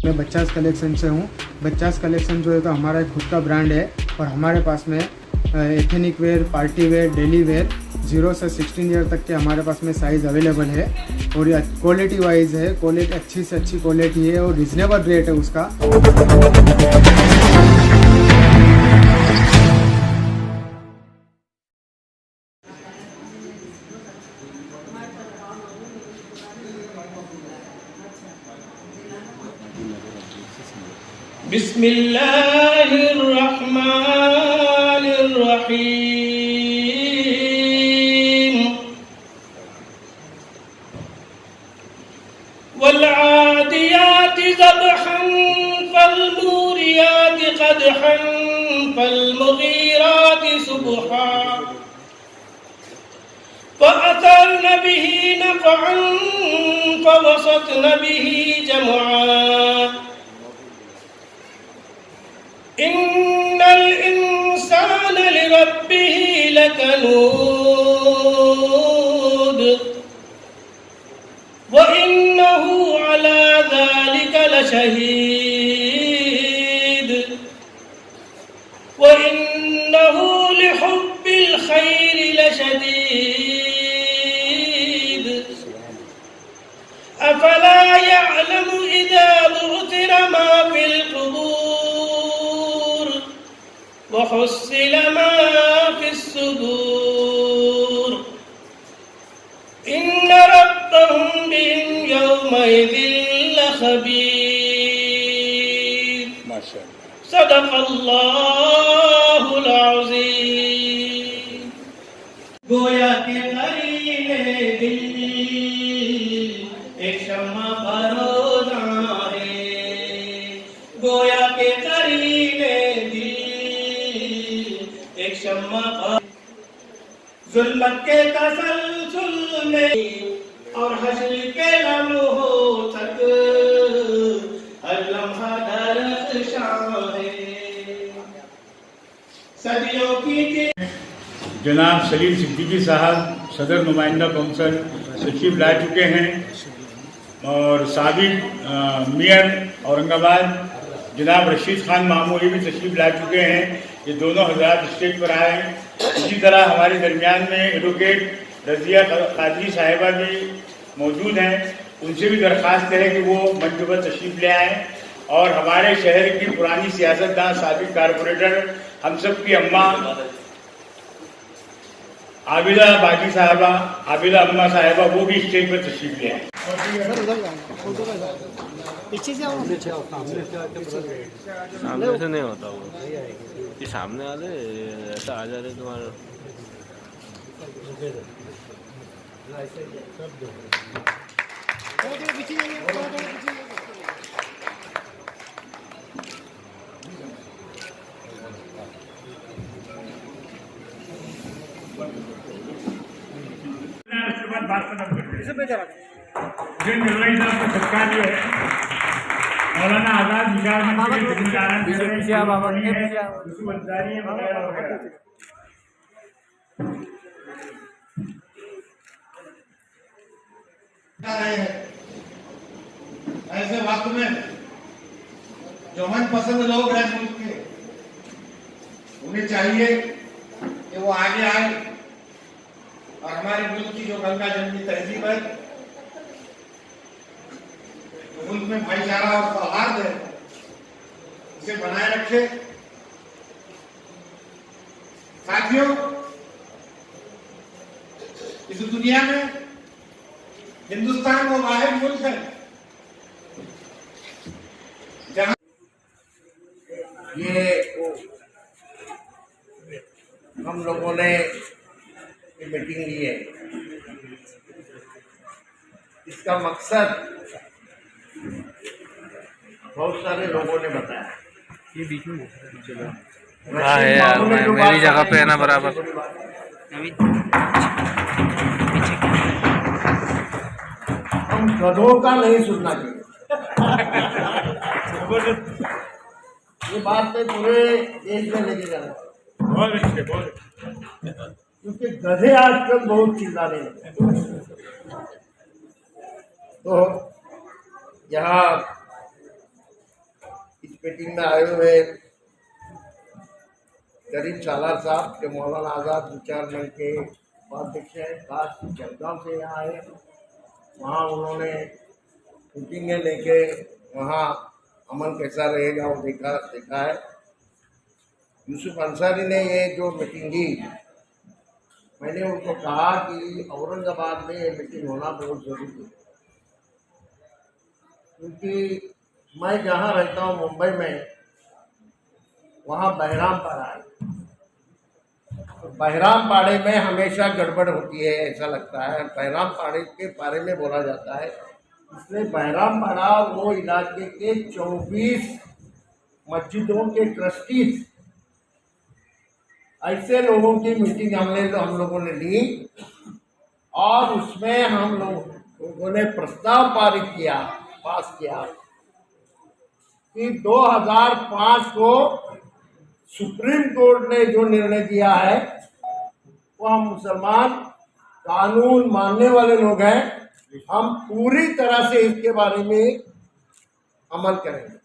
मैं बच्चास कलेक्शन से हूँ। बच्चास कलेक्शन जो है तो हमारा एक खुद का ब्रांड है और हमारे पास में ethnic wear, party wear, daily wear 0 से 16 ईयर तक के हमारे पास में साइज़ अवेलेबल है। और ये क्वालिटी वाइज है, क्वालिटी अच्छी से अच्छी क्वालिटी है और रिजनेबल रेट है उसका। बिस्मिल्लाहिर्रहमानिर्रहीम वल्आदियाति ज़बहन फल्मूरियाति क़दहन फल्मुगीराति सुबहा फ़अथरन बिही नक़अन फ़वसतन बिही जमआ इन्नल इंसान लिरब्बिही लकनूद व इन्नहु अला ज़ालिका लशहीद व इन्नहु लिहुब्बिल खैरि लशदीद अफला यअलमु इज़ा बु'थिरा मा फिल क़ुबूर वहुस्सिल मा फिस्सुदूर इन्न रब्बहुम बिहिम यौमइज़िन लख़बीर। माशाअल्लाह। सदक़ल्लाहुल अज़ीम। गोया के करीने दिल एक शम्मा फरोज़ा है, गोया के करीने दिल एक शम्मा ज़ुल्मत के तसलसल में और हश्र के लम्हों तक हर लम्हा दर्शां है सदियों की। जनाब सलीम सिद्दीकी साहब सदर नुमाइंदा कौंसल तशरीफ ला चुके हैं और साबिक मेयर औरंगाबाद जनाब रशीद खान मामूली भी तशरीफ ला चुके हैं। ये दोनों हजरात स्टेज पर आए हैं। इसी तरह हमारे दरमियान में एडवोकेट रज़िया कादरी साहिबा भी मौजूद हैं। उनसे भी दरख्वास्त है कि वो मंच पर तशरीफ ले आएँ और हमारे शहर की पुरानी सियासतदान साबिक कारपोरेटर हम सब की अम्मा आबिदा बाजी साहबा, आबिदा अम्मा साहिबा, वो भी स्टेज पर तशरीफ ले आए। सामने से नहीं होता वो, ये सामने वाले ऐसा आ जा रहे तुम्हारा। जिन निर्वाही साहब को सरकार जो है मौलाना आजाद निगाह ऐसे वक्त में जो मनपसंद लोग हैं मुल्क के, उन्हें चाहिए कि वो आगे आए और हमारे मुल्क की जो गंगा जमनी तहजीब है, मुल्क में भाईचारा और सौहार्द है, इसे बनाए रखे। साथियों, इस दुनिया में हिंदुस्तान वो वाहिद मुल्क है जहां ये हम लोगों ने मीटिंग ली है। इसका मकसद बहुत सारे लोगों ने बताया। ये बीच में हाँ है यार, मेरी जगह पे है ना बराबर। हम गधों का नहीं सुनना चाहिए। ये बात मैं पूरे देश में लेके जाना, बहुत अच्छे, बहुत क्योंकि गधे आजकल बहुत चिल्लाने लगे। तो यहाँ मीटिंग में आए हुए गरीब सालार साहब के मौलाना आज़ाद विचार मंच के उपाध्यक्ष हैं, खास जलगांव से यहाँ आए। वहाँ उन्होंने मीटिंगें लेके वहाँ अमल कैसा रहेगा वो देखा है। यूसुफ अंसारी ने ये जो मीटिंग दी, मैंने उनको कहा कि औरंगाबाद में ये मीटिंग होना बहुत जरूरी है, क्योंकि मैं जहाँ रहता हूँ मुंबई में, वहाँ बहरामपाड़ा है। तो बहरामपाड़े में हमेशा गड़बड़ होती है, ऐसा लगता है। बहरामपाड़े के बारे में बोला जाता है, इसलिए बहरामपाड़ा वो इलाके के 24 मस्जिदों के ट्रस्टीज, ऐसे लोगों की मीटिंग हम लोगों ने ली और उसमें हम लोगों ने प्रस्ताव पास किया कि 2005 को सुप्रीम कोर्ट ने जो निर्णय दिया है, वो हम मुसलमान कानून मानने वाले लोग हैं, हम पूरी तरह से इसके बारे में अमल करेंगे।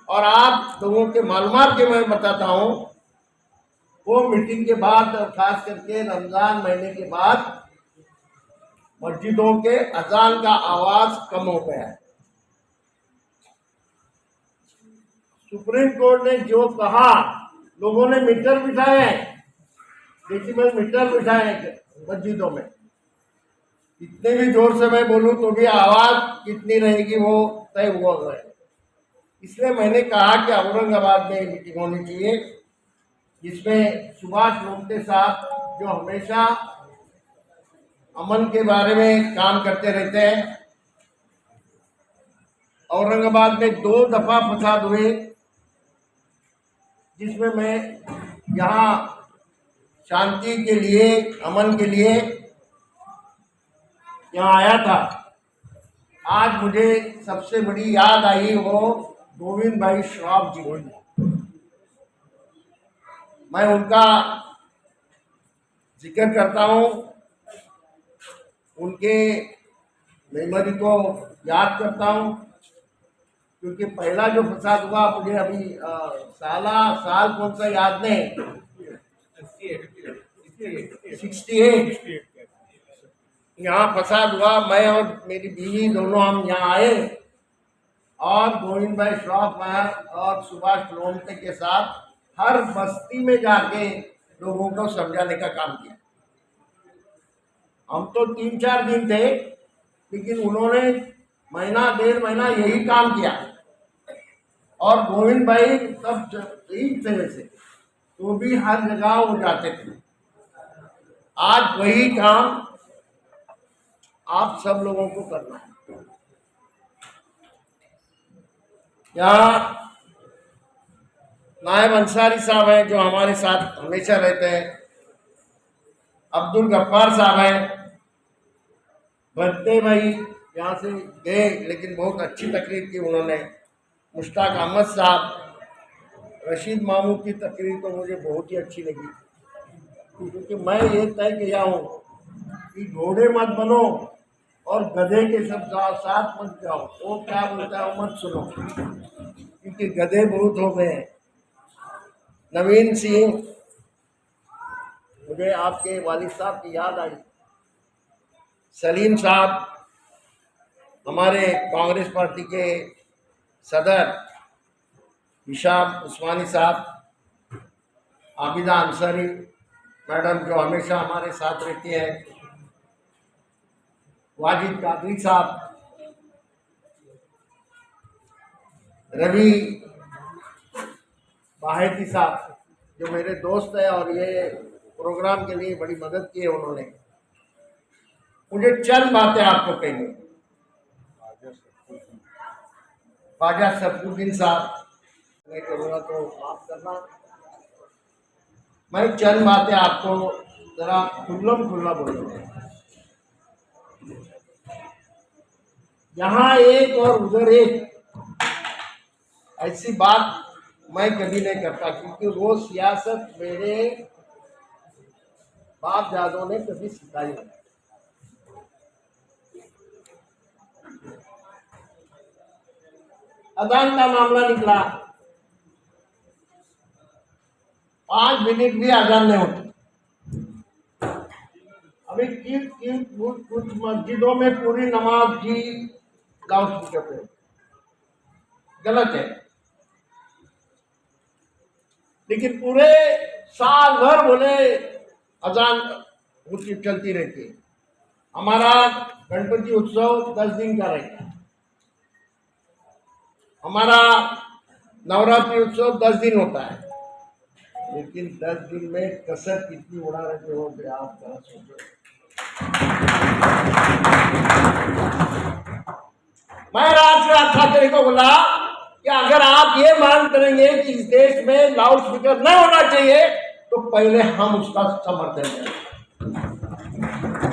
और आप लोगों के मालूमात के मैं बताता हूँ, वो मीटिंग के बाद और खास करके रमजान महीने के बाद मस्जिदों के अजान का आवाज कम हो गया है। सुप्रीम कोर्ट ने जो कहा, लोगों ने मीटर बिठाए हैं, डेसिबल मीटर बिठाए हैं मस्जिदों में। इतने भी जोर से मैं बोलूं तो भी आवाज कितनी रहेगी वो तय हुआ है। इसलिए मैंने कहा कि औरंगाबाद में मीटिंग होनी चाहिए, जिसमें सुभाष लोमटे साहब जो हमेशा अमन के बारे में काम करते रहते हैं। औरंगाबाद में 2 दफा फसाद हुए, जिसमें मैं यहाँ शांति के लिए, अमन के लिए यहाँ आया था। आज मुझे सबसे बड़ी याद आई वो गोविंद भाई श्रॉफ जी को। मैं उनका जिक्र करता हूँ, उनके मेमोरी को याद करता हूँ, क्योंकि पहला जो फसाद हुआ मुझे अभी साल कौन सा याद नहीं, 68 यहाँ फसाद हुआ। मैं और मेरी बीवी दोनों हम यहाँ आए और गोविंद भाई श्रॉफ और सुभाष लोमटे के साथ हर बस्ती में जाके लोगों को समझाने का काम किया। हम तो 3-4 दिन थे, लेकिन उन्होंने महीना 1.5 महीना यही काम किया। और गोविंद भाई सब यही थे वैसे, तो भी हर जगह वो जाते थे। आज वही काम आप सब लोगों को करना है। यहाँ नायब अंसारी साहब हैं जो हमारे साथ हमेशा रहते हैं, अब्दुल गफ्फार साहब हैं, भरते भाई यहाँ से गए लेकिन बहुत अच्छी तकरीर की उन्होंने, मुश्ताक अहमद साहब, रशीद मामू की तकरीर तो मुझे बहुत ही अच्छी लगी, क्योंकि मैं ये तय किया हूँ कि घोड़े मत बनो और गधे के सब साथ मत जाओ। वो क्या बोलता है वो मत सुनो, क्योंकि गधे बहुत हो गए हैं। नवीन सिंह, मुझे आपके वालिद साहब की याद आई। सलीम साहब, हमारे कांग्रेस पार्टी के सदर, हिशाम उस्मानी साहब, आबिदा अंसारी मैडम जो हमेशा हमारे साथ रहती है, वाजिद कादरी साहब, रवि बाहेती साहब जो मेरे दोस्त है और ये प्रोग्राम के लिए बड़ी मदद की है उन्होंने। मुझे चंद बातें आपको कहेंगे। ख्वाजा सफरुद्दीन साहब, मैं कहूँगा तो माफ करना, मैं चंद बातें आपको जरा खुल्लम खुल्ला बोलूँगा। यहाँ एक और उधर एक, ऐसी बात मैं कभी नहीं करता, क्योंकि वो सियासत मेरे बाप दादों ने कभी सिखाई नहीं। अजान का मामला निकला, 5 मिनट भी अजान नहीं होती। अभी कुछ मस्जिदों में पूरी नमाज की लाउड स्पीकर पे, गलत है। लेकिन पूरे साल भर बोले अजान उसकी चलती रहती है। हमारा गणपति उत्सव 10 दिन का रहता है, हमारा नवरात्रि उत्सव 10 दिन होता है, लेकिन 10 दिन में कसर कितनी उड़ा रहे हो आप जरा सोचो। मैं राज ठाकरे को बोला कि अगर आप ये मांग करेंगे कि इस देश में लाउड स्पीकर नहीं होना चाहिए तो पहले हम उसका समर्थन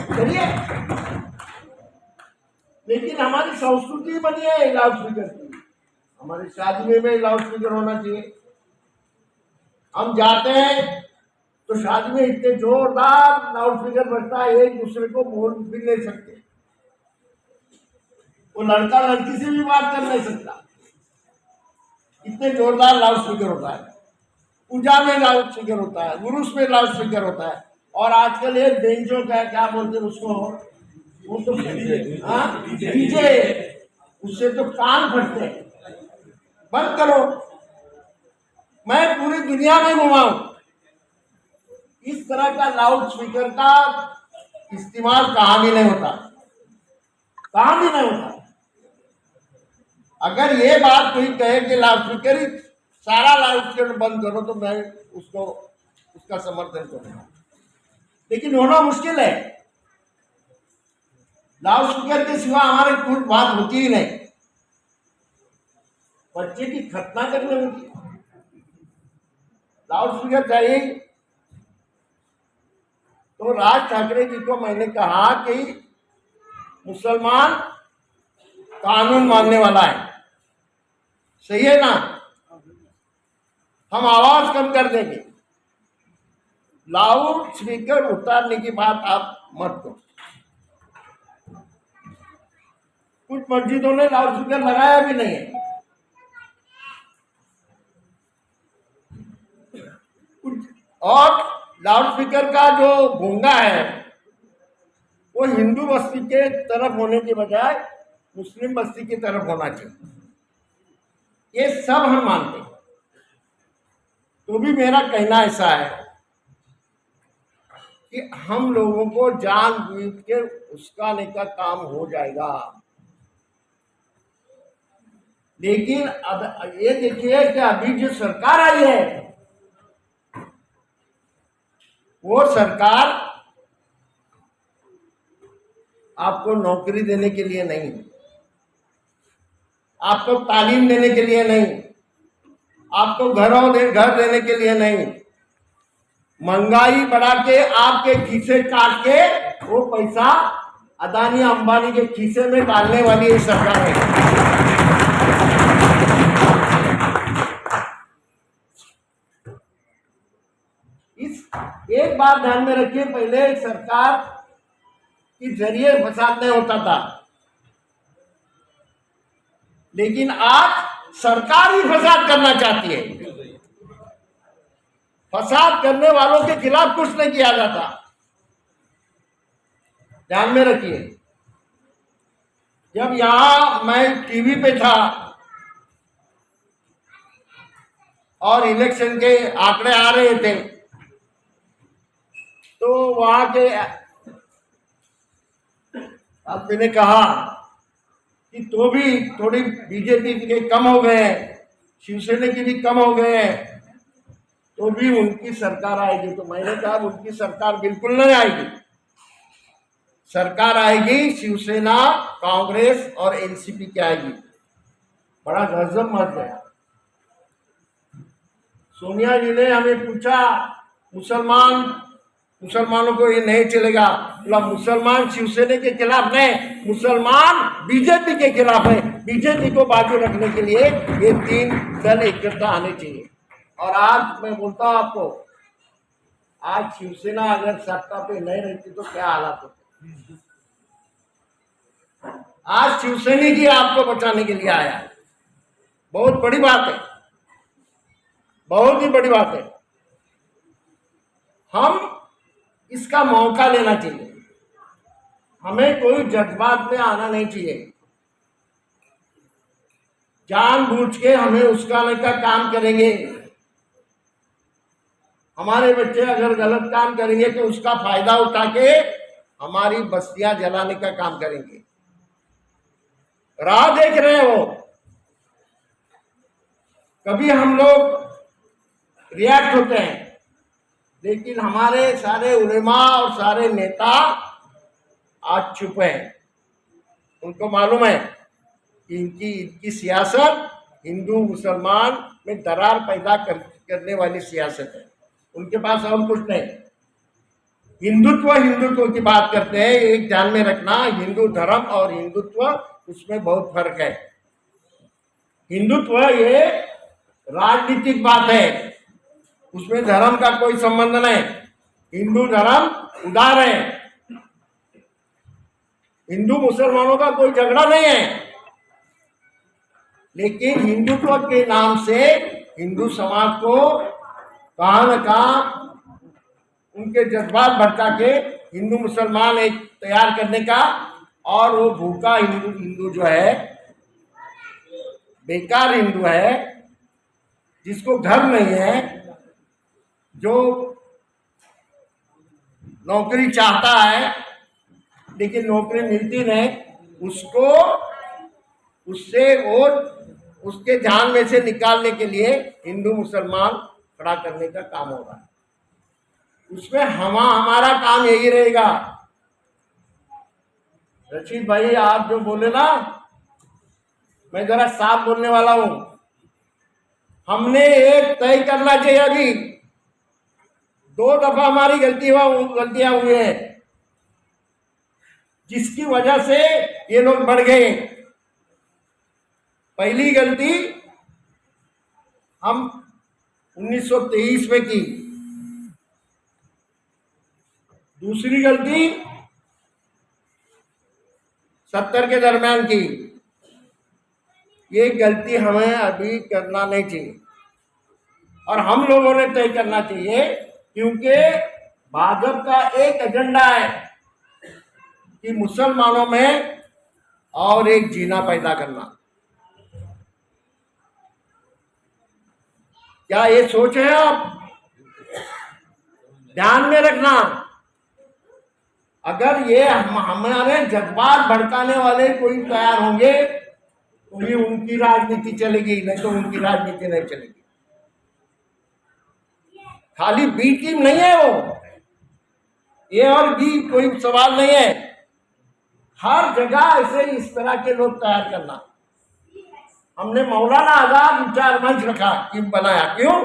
करिए। लेकिन हमारी संस्कृति बनी है लाउड स्पीकर की, हमारी शादी में लाउड स्पीकर होना चाहिए। हम जाते हैं तो शादी में इतने जोरदार लाउड स्पीकर बजता है, एक दूसरे को बोल भी नहीं सकते, वो लड़का लड़की से भी बात कर नहीं सकता, इतने जोरदार लाउड स्पीकर होता है। पूजा में लाउड स्पीकर होता है, गुरुस में लाउड स्पीकर होता है, और आजकल ये बेंचों का क्या बोलते हैं उसको, वो तो डीजे, उससे तो कान फटते हैं। बंद करो। मैं पूरी दुनिया में घुमा हूं, इस तरह का लाउड स्पीकर का इस्तेमाल कहां भी नहीं होता, कहां भी नहीं होता। अगर ये बात कोई कहे कि लाउड स्पीकर ही सारा लाउड स्पीकर बंद करो तो मैं उसको उसका समर्थन करूंगा, लेकिन होना मुश्किल है। लाउड स्पीकर के सिवा हमारे कुछ बात होती ही नहीं। बच्चे की खतना करने होती, लाउड स्पीकर चाहिए। तो राज ठाकरे जी को मैंने कहा कि मुसलमान कानून मानने वाला है, सही है ना, हम आवाज कम कर देंगे, लाउड स्पीकर उतारने की बात आप मत करो। कुछ मस्जिदों ने लाउड स्पीकर लगाया भी नहीं है, और लाउड स्पीकर का जो भोंगा है वो हिंदू बस्ती के तरफ होने के बजाय मुस्लिम बस्ती की तरफ होना चाहिए, ये सब हम मानते हैं। तो भी मेरा कहना ऐसा है कि हम लोगों को जानबूझ के उस्काने का काम हो जाएगा। लेकिन अब ये देखिए कि अभी जो सरकार आई है वो सरकार आपको नौकरी देने के लिए नहीं, आपको तालीम देने के लिए नहीं, आपको घर देने के लिए नहीं, महंगाई बढ़ा के आपके खीसे काट के वो पैसा अदानी अंबानी के खीसे में डालने वाली ये सरकार है। इस एक बात ध्यान में रखिए, पहले सरकार के जरिए फसाद नहीं होता था, लेकिन आज सरकार ही फसाद करना चाहती है। फसाद करने वालों के खिलाफ कुछ नहीं किया जाता, ध्यान में रखिए। जब यहां मैं टीवी पे था और इलेक्शन के आंकड़े आ रहे थे तो वहां के आदमी ने कहा कि तो भी थोड़ी बीजेपी के कम हो गए हैं, शिवसेना के भी कम हो गए हैं, तो भी उनकी सरकार आएगी। तो मैंने कहा उनकी सरकार बिल्कुल नहीं आएगी, सरकार आएगी शिवसेना, कांग्रेस और एनसीपी की आएगी। बड़ा गजब मच गया। सोनिया जी ने हमें पूछा मुसलमानों को ये नहीं चलेगा, बोला मुसलमान शिवसेना के खिलाफ नहीं, मुसलमान बीजेपी के खिलाफ है। बीजेपी को बाजू रखने के लिए ये 3 दल इकट्ठा आने चाहिए। और आज मैं बोलता हूं आपको, आज शिवसेना अगर सत्ता पे नहीं रहती तो क्या हालात होते। आज शिवसैनिक ही आपको बचाने के लिए आया है, बहुत बड़ी बात है, बहुत ही बड़ी बात है। हम इसका मौका लेना चाहिए, हमें कोई जज्बात में आना नहीं चाहिए। जानबूझ के हमें उस्काने का काम करेंगे, हमारे बच्चे अगर गलत काम करेंगे तो उसका फायदा उठा के हमारी बस्तियां जलाने का काम करेंगे। राह देख रहे हो, कभी हम लोग रिएक्ट होते हैं, लेकिन हमारे सारे उलेमा और सारे नेता आज चुप हैं। उनको मालूम है कि इनकी सियासत हिंदू मुसलमान में दरार पैदा करने वाली सियासत है। उनके पास और कुछ नहीं। हिंदुत्व की बात करते हैं, एक ध्यान में रखना, हिंदू धर्म और हिंदुत्व उसमें बहुत फर्क है। हिंदुत्व ये राजनीतिक बात है, उसमें धर्म का कोई संबंध नहीं। हिंदू धर्म उदार है, हिंदू मुसलमानों का कोई झगड़ा नहीं है, लेकिन हिंदुत्व के नाम से हिंदू समाज को कहां न कहां उनके जज्बात भड़का के हिंदू मुसलमान एक तैयार करने का, और वो भूखा हिंदू जो है, बेकार हिंदू है, जिसको घर नहीं है, जो नौकरी चाहता है लेकिन नौकरी मिलती नहीं, उसको उससे वो उसके ध्यान में से निकालने के लिए हिंदू मुसलमान खड़ा करने का काम हो रहा है। उसमें हमारा काम यही रहेगा। रशीद भाई, आप जो बोले ना, मैं जरा साफ बोलने वाला हूं। हमने एक तय करना चाहिए। अभी 2 दफा हमारी गलतियां हुई है, जिसकी वजह से ये लोग बढ़ गए। पहली गलती हम 1923 में की, दूसरी गलती 70 के दरमियान की। ये गलती हमें अभी करना नहीं चाहिए, और हम लोगों ने तय करना चाहिए, क्योंकि भाजपा का एक एजेंडा है कि मुसलमानों में और एक जीना पैदा करना। क्या ये सोच है? आप ध्यान में रखना, अगर ये हमारे जज्बात भड़काने वाले कोई तैयार होंगे तो ये उनकी राजनीति चलेगी, नहीं तो उनकी राजनीति नहीं चलेगी। खाली बी टीम नहीं है वो, ए और बी कोई सवाल नहीं है। हर जगह ऐसे इस तरह के लोग तैयार करना। हमने मौलाना आजाद विचार मंच रखा, क्यों बनाया? क्यों?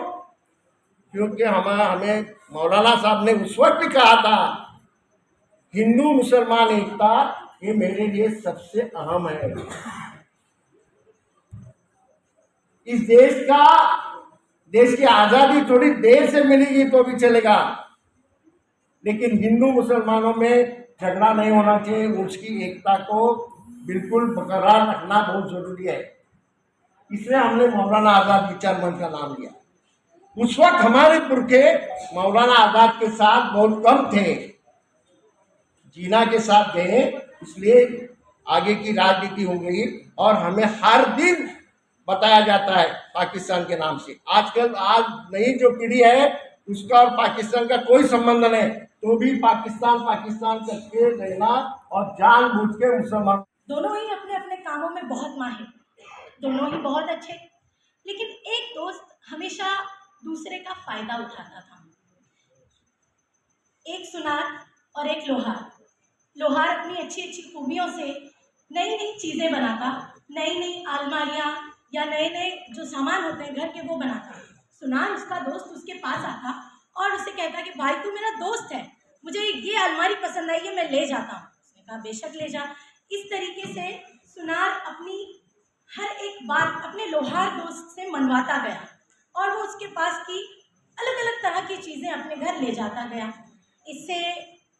क्योंकि हमें मौलाना साहब ने उस वक्त भी कहा था, हिंदू मुसलमान एकता ये मेरे लिए सबसे अहम है। इस देश की आजादी थोड़ी देर से मिलेगी तो भी चलेगा, लेकिन हिंदू मुसलमानों में झगड़ा नहीं होना चाहिए। उसकी एकता को बिल्कुल बरकरार रखना बहुत जरूरी है। इसलिए हमने मौलाना आजाद विचार मंच का नाम लिया। उस वक्त हमारे पुरखे मौलाना आजाद के साथ बहुत कम थे, जीना के साथ गए, इसलिए आगे की राजनीति हो गई। और हमें हर दिन बताया जाता है पाकिस्तान के नाम से। आजकल आज नई जो पीढ़ी है उसका और पाकिस्तान का कोई संबंध नहीं, तो भी पाकिस्तान करके रहना और जानबूझ के मुसलमान। दोनों ही अपने अपने कामों में बहुत माहिर, दोनों ही बहुत अच्छे, लेकिन एक दोस्त हमेशा दूसरे का फायदा उठाता था। एक सुनार और एक लोहार। लोहार अपनी अच्छी अच्छी खूबियों से नई नई चीज़ें बनाता, नई नई अलमारियाँ या नए नए जो सामान होते हैं घर के वो बनाता। सुनार उसका दोस्त उसके पास आता और उसे कहता कि भाई तू मेरा दोस्त है, मुझे ये अलमारी पसंद आई है, मैं ले जाता हूँ। उसने कहा बेशक ले जा। इस तरीके से सुनार अपनी हर एक बात अपने लोहार दोस्त से मनवाता गया और वो उसके पास की अलग अलग तरह की चीज़ें अपने घर ले जाता गया। इससे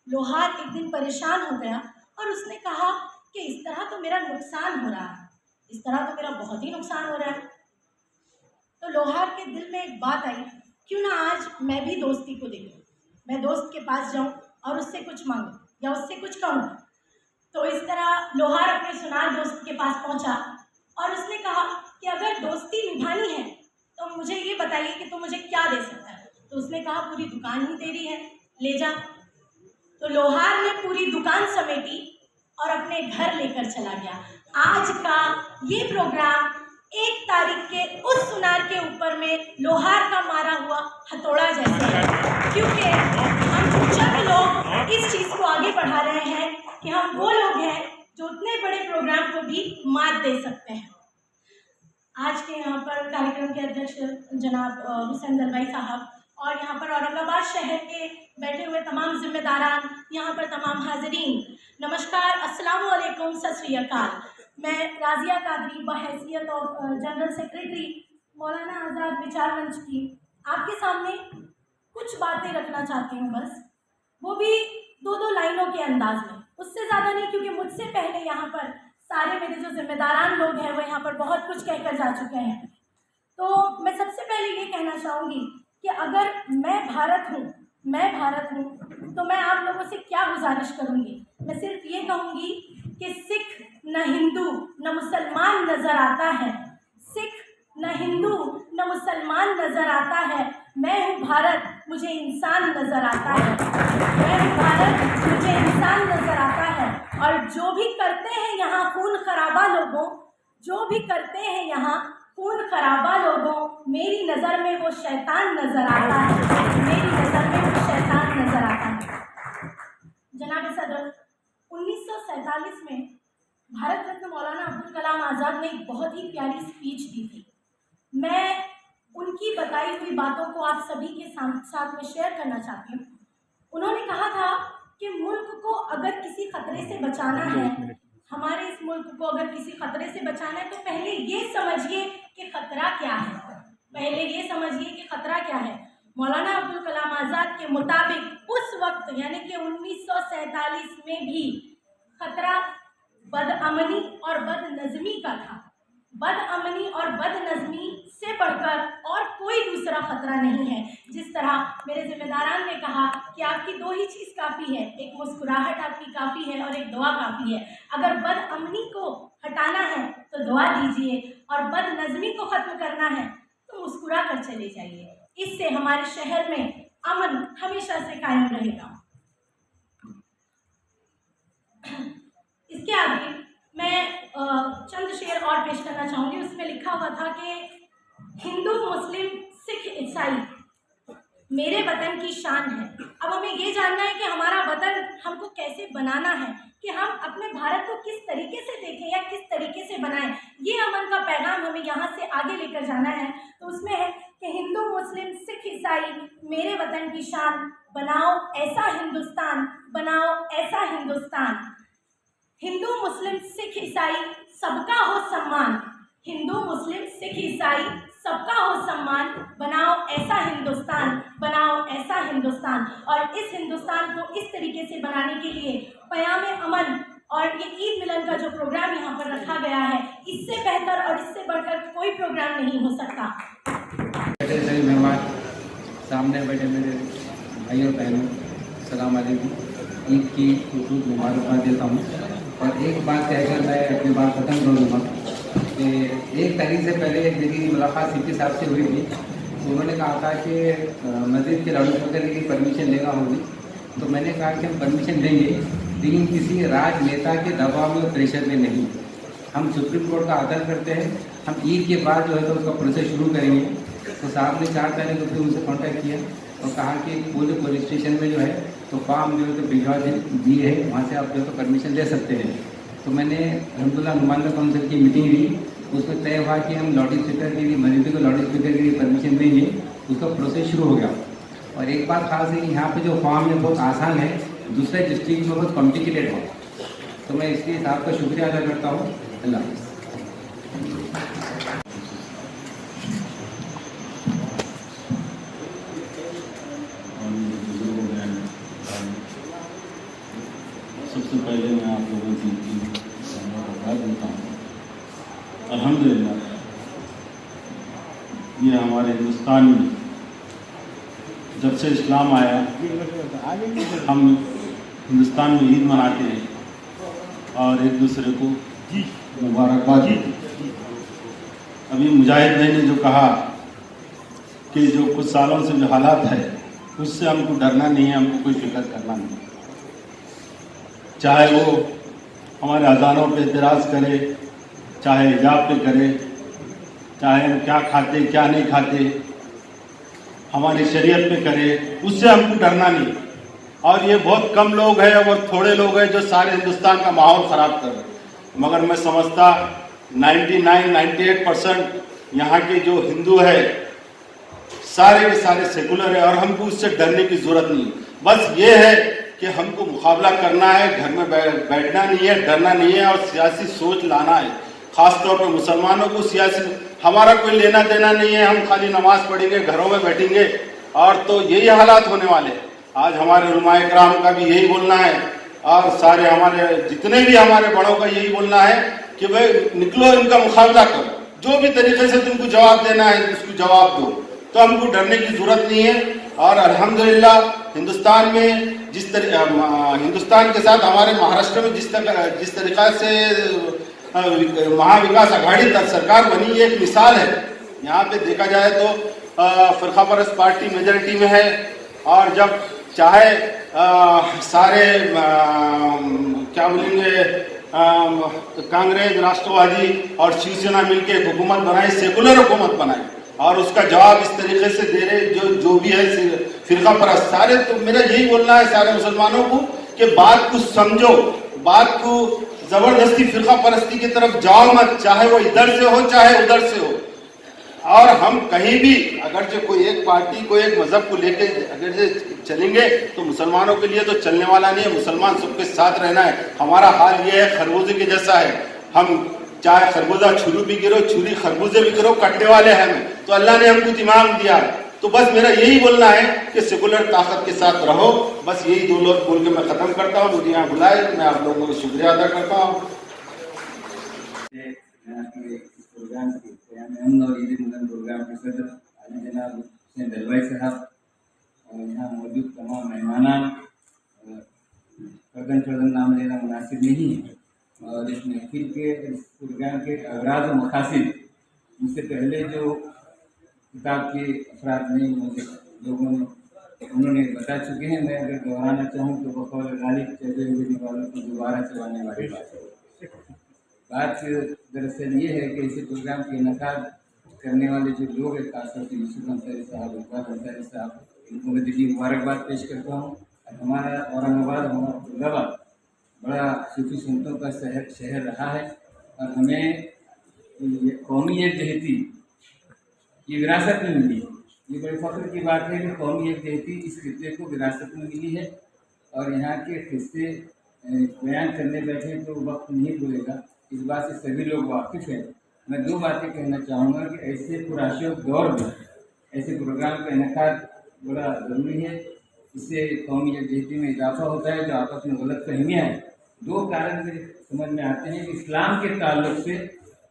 लोहार एक दिन परेशान हो गया और उसने कहा कि इस तरह तो मेरा नुकसान हो रहा है, इस तरह तो मेरा बहुत ही नुकसान हो रहा है। तो लोहार के दिल में एक बात आई, क्यों ना आज मैं भी दोस्ती को देखूं, मैं दोस्त के पास जाऊं और उससे कुछ मांगूं या उससे कुछ कहूं। तो इस तरह लोहार अपने सुनार दोस्त के पास पहुंचा और उसने कहा कि अगर दोस्ती निभानी है तो मुझे ये बताइए कि तुम मुझे क्या दे सकता है। तो उसने कहा पूरी दुकान ही तेरी है, ले जा। तो लोहार ने पूरी दुकान समेटी और अपने घर लेकर चला गया। आज का ये प्रोग्राम 1 तारीख के उस सुनार के ऊपर में लोहार का मारा हुआ हथौड़ा जैसे है, क्योंकि हम जब लोग इस चीज़ को आगे बढ़ा रहे हैं कि हम वो लोग हैं जो उतने बड़े प्रोग्राम को भी मात दे सकते हैं। आज के यहाँ पर कार्यक्रम के अध्यक्ष जनाब हुसैन दलवाई साहब और यहाँ पर औरंगाबाद शहर के बैठे हुए तमाम जिम्मेदारान, यहाँ पर तमाम हाजरीन, नमस्कार, अस्सलाम वालेकुम, सत श्री अकाल। मैं राजिया कादरी बहैसियत ऑफ जनरल सेक्रेटरी मौलाना आज़ाद विचार मंच की आपके सामने कुछ बातें रखना चाहती हूँ, बस वो भी 2-2 लाइनों के अंदाज में, उससे ज़्यादा नहीं, क्योंकि मुझसे पहले यहाँ पर सारे मेरे जो जिम्मेदारान लोग हैं वो यहाँ पर बहुत कुछ कहकर जा चुके हैं। तो मैं सबसे पहले ये कहना चाहूँगी कि अगर मैं भारत हूँ तो मैं आप लोगों से क्या गुजारिश करूँगी। मैं सिर्फ ये कहूँगी कि सिख न हिंदू न मुसलमान नज़र आता है, सिख न हिंदू न मुसलमान नज़र आता है, मैं हूँ भारत, मुझे इंसान नज़र आता है, मैं हूँ भारत, मुझे इंसान नज़र आता है। और जो भी करते हैं यहाँ खून खराबा लोगों, जो भी करते हैं यहाँ खून खराबा लोगों, मेरी नज़र में वो शैतान नज़र आता है, मेरी नज़र में वो शैतान नज़र आता है। जनाब सदर, 1947 में भारत रत्न मौलाना अब्दुल कलाम आज़ाद ने एक बहुत ही प्यारी स्पीच दी थी। मैं उनकी बताई हुई बातों को आप सभी के साथ में शेयर करना चाहती हूँ। उन्होंने कहा था कि मुल्क को अगर किसी खतरे से बचाना है, हमारे इस मुल्क को अगर किसी खतरे से बचाना है, तो पहले ये समझिए कि खतरा क्या है, पहले ये समझिए कि खतरा क्या है। मौलाना अब्दुल कलाम आज़ाद के मुताबिक उस वक्त यानी कि 1947 में भी खतरा बदअमनी और बदनज़मी का था। बदअमनी और बदनज़मी से बढ़कर और कोई दूसरा खतरा नहीं है। जिस तरह मेरे जिम्मेदारान ने कहा कि आपकी 2 ही चीज़ काफ़ी है, एक मुस्कुराहट आपकी काफ़ी है और एक दुआ काफ़ी है। अगर बदअमनी को हटाना है तो दुआ दीजिए और बदनज़मी को ख़त्म करना है तो मुस्कुरा कर चले जाइए। इससे हमारे शहर में अमन हमेशा से कायम रहेगा। इसके आगे मैं चंद शेर और पेश करना चाहूँगी। उसमें लिखा हुआ था कि हिंदू मुस्लिम सिख ईसाई मेरे वतन की शान है। अब हमें ये जानना है कि हमारा वतन हमको कैसे बनाना है, कि हम अपने भारत को किस तरीके से देखें या किस तरीके से बनाएं। ये अमन का पैगाम हमें यहाँ से आगे लेकर जाना है। तो उसमें है कि हिंदू मुस्लिम सिख ईसाई मेरे वतन की शान, बनाओ ऐसा हिंदुस्तान, बनाओ ऐसा हिंदुस्तान। हिंदू मुस्लिम सिख ईसाई सबका हो सम्मान, हिंदू मुस्लिम सिख ईसाई सबका हो सम्मान, बनाओ ऐसा हिंदुस्तान, बनाओ ऐसा हिंदुस्तान। और इस हिंदुस्तान को इस तरीके से बनाने के लिए पयामे अमन और ये ईद मिलन का जो प्रोग्राम यहाँ पर रखा गया है, इससे बेहतर और इससे बढ़कर कोई प्रोग्राम नहीं हो सकता। सभी मेहमान, सामने बैठे मेरे भाई और बहनों, सलाम अलैकुम। ईद की खूब मुबारकबाद देता हूँ। और एक बात कहकर मैं अपनी बात ख़त्म करूँगा कि 1 तारीख से पहले मेरी मुलाकात सिक्की साहब से हुई थी। तो उन्होंने कहा था कि मस्जिद के लाउड स्पीकर की परमिशन लेना होगी। तो मैंने कहा कि हम परमिशन देंगे, लेकिन किसी राजनेता के दबाव में, प्रेशर में नहीं। हम सुप्रीम कोर्ट का आदर करते हैं। हम ईद के बाद जो है तो उसका प्रोसेस शुरू करेंगे। तो साहब ने 4 तारीख को फिर उनसे कॉन्टैक्ट किया और कहा कि पुलिस स्टेशन में जो है तो फॉर्म जो है तो भिजवा दिए है, वहाँ से आप जो है तो परमिशन ले सकते हैं। तो मैंने अल्हम्दुलिल्लाह नुमाइंदा काउंसिल की मीटिंग ली, उसमें तय हुआ कि हम लाउड स्पीकर के लिए, मस्जिद को लाउड स्पीकर के लिए परमिशन देंगे। उसका प्रोसेस शुरू हो गया। और एक बात खास है कि यहाँ पे जो फॉर्म है बहुत आसान है, दूसरे डिस्ट्रिक्ट में बहुत कॉम्प्लिकेटेड है। तो मैं इसलिए साहब का शुक्रिया अदा करता हूँ। अल्लाह हाफ़िज़। सबसे पहले मैं आप लोगों की धन्यवाद देता हूँ। अल्हम्दुलिल्लाह ये हमारे हिंदुस्तान में जब से इस्लाम आया हम हिंदुस्तान में ईद मनाते हैं और एक दूसरे को मुबारकबाद देते हैं। अभी मुजाहिद भाई ने जो कहा कि जो कुछ सालों से जो हालात है उससे हमको डरना नहीं है, हमको कोई फिक्र करना नहीं, चाहे वो हमारे अजानों पे एतराज़ करे, चाहे हिजाब पे करे, चाहे हम क्या खाते क्या नहीं खाते, हमारी शरीयत पे करे, उससे हमको डरना नहीं। और ये बहुत कम लोग हैं और थोड़े लोग हैं जो सारे हिंदुस्तान का माहौल ख़राब कर रहे हैं। मगर मैं समझता 99-98% यहाँ के जो हिंदू है सारे के सारे सेकुलर है और हमको उससे डरने की ज़रूरत नहीं। बस ये है कि हमको मुकाबला करना है, घर में बैठना नहीं है, डरना नहीं है और सियासी सोच लाना है। ख़ासतौर पर मुसलमानों को सियासी, हमारा कोई लेना देना नहीं है, हम खाली नमाज पढ़ेंगे, घरों में बैठेंगे और तो यही हालात होने वाले। आज हमारे उलमाए किराम का भी यही बोलना है और सारे हमारे जितने भी हमारे बड़ों का यही बोलना है कि भाई निकलो, इनका मुकाबला करो, जो भी तरीके से तुमको जवाब देना है उसको जवाब दो, तो हमको डरने की ज़रूरत नहीं है। और अल्हम्दुलिल्लाह हिंदुस्तान में हिंदुस्तान के साथ हमारे महाराष्ट्र में जिस तरीक़ा से महाविकास आघाड़ी सरकार बनी, एक मिसाल है। यहाँ पे देखा जाए तो फ़िरक़ा परस्त पार्टी मेजॉरिटी में है और जब चाहे सारे क्या बोलेंगे कांग्रेस, राष्ट्रवादी और शिवसेना मिलकर हुकूमत बनाई, सेकुलर हुकूमत बनाई और उसका जवाब इस तरीके से दे रहे जो भी है फ़िरक़ा परस्त सारे। तो मेरा यही बोलना है सारे मुसलमानों को कि बात को समझो, बात को ज़बरदस्ती फ़िरक़ा परस्ती की तरफ जाओ मत, चाहे वो इधर से हो चाहे उधर से हो। और हम कहीं भी अगर जो कोई एक पार्टी कोई एक मज़हब को लेके अगर से चलेंगे तो मुसलमानों के लिए तो चलने वाला नहीं है। मुसलमान सबके साथ रहना है। हमारा हाल ये है खरबूजे के जैसा है, हम चाहे खरबूजा छुरी भी गिरो, छुरी खरबूजे भी गिरो, कटने वाले हैं हमें, तो अल्लाह ने हमको दिमाग दिया। तो बस मेरा यही बोलना है कि सेकुलर ताकत के साथ रहो। बस यही दो लोग बोल के मैं ख़त्म करता हूँ। मुझे यहाँ बुलाए, मैं आप लोगों को शुक्रिया अदा करता हूँ। प्रोग्राम के अमन और ईद मिलन प्रोग्राम के सदर अली जनाब हुसैन दलवाई साहब और यहाँ मौजूद तमाम मेहमान, फर्दन नाम लेना मुनासिब नहीं है और इस महफिल के इस प्रोग्राम के अगराज और मकासिद मुझसे पहले जो किताब के अफराद ने मुझे लोगों ने उन्होंने बता चुके हैं। मैं अगर दोहराना चाहूँ तो बकौल गालिब चले हुए दीवारों को दोबारा चलाने वाली बात है। बात दरअसल ये है कि इसी प्रोग्राम के इनकाद करने वाले जो लोग हैं, खासतौर से यूसुफ अंसारी साहब, इकबाल अंसारी साहब, इनको मैं दिली मुबारकबाद पेश करता हूँ। हमारा औरंगाबाद, हमारा फैज़ाबाद बड़ा सूफी संतों का शहर रहा है और हमें कौमी एकजहती ये विरासत में मिली है। ये बड़े फ़ख्र की बात है कि कौमी एकजहती इस खित्ते को विरासत में मिली है और यहाँ के किस्से बयान करने बैठे तो वक्त नहीं भूलेगा, इस बात से सभी लोग वाकिफ़ हैं। मैं दो बातें कहना चाहूँगा कि ऐसे पुराशोक दौर में ऐसे प्रोग्राम का इनेकाद बड़ा ज़रूरी है। इससे कौमी एकजहती में इजाफा होता है। जो आपस में गलत फहमियाँ हैं, दो कारण मेरे समझ में आते हैं कि इस्लाम के ताल्लुक से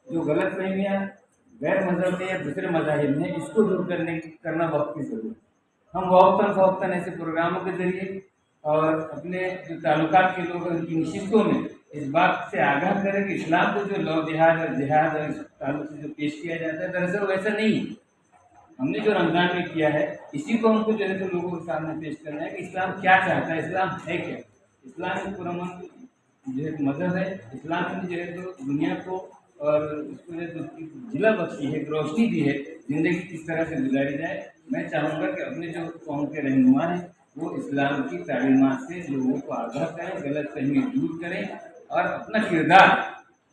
जो गलत फहमियाँ गैर मज़हब में या दूसरे मज़ाहिब में, इसको दूर करना वक्त की ज़रूरत है। हम वक्तन फ़वक्तन ऐसे प्रोग्रामों के ज़रिए और अपने जो ताल्लुकात के लोग हैं उनकी नशिस्तों में इस बात से आगाह करें कि इस्लाम को जो लव जिहाद और जिहाद और इस ताल्लुक से जो पेश किया जाता है दरअसल वैसा नहीं है। हमने जो रमज़ान में किया है इसी को हमको जो है तो लोगों के सामने पेश करना है कि इस्लाम क्या चाहता है, इस्लाम है क्या। इस्लाम एक पुरअमन जो है मज़हब है। इस्लाम ने जो है तो दुनिया को और उसको जो है तो जिला बख्शी है, रोशनी दी है ज़िंदगी किस तरह से गुजारी जाए। मैं चाहूँगा कि अपने जो कौम के रहनुमा हैं वो इस्लाम की तालीमात से लोगों को आगाह करें, गलत फहमी दूर करें और अपना किरदार,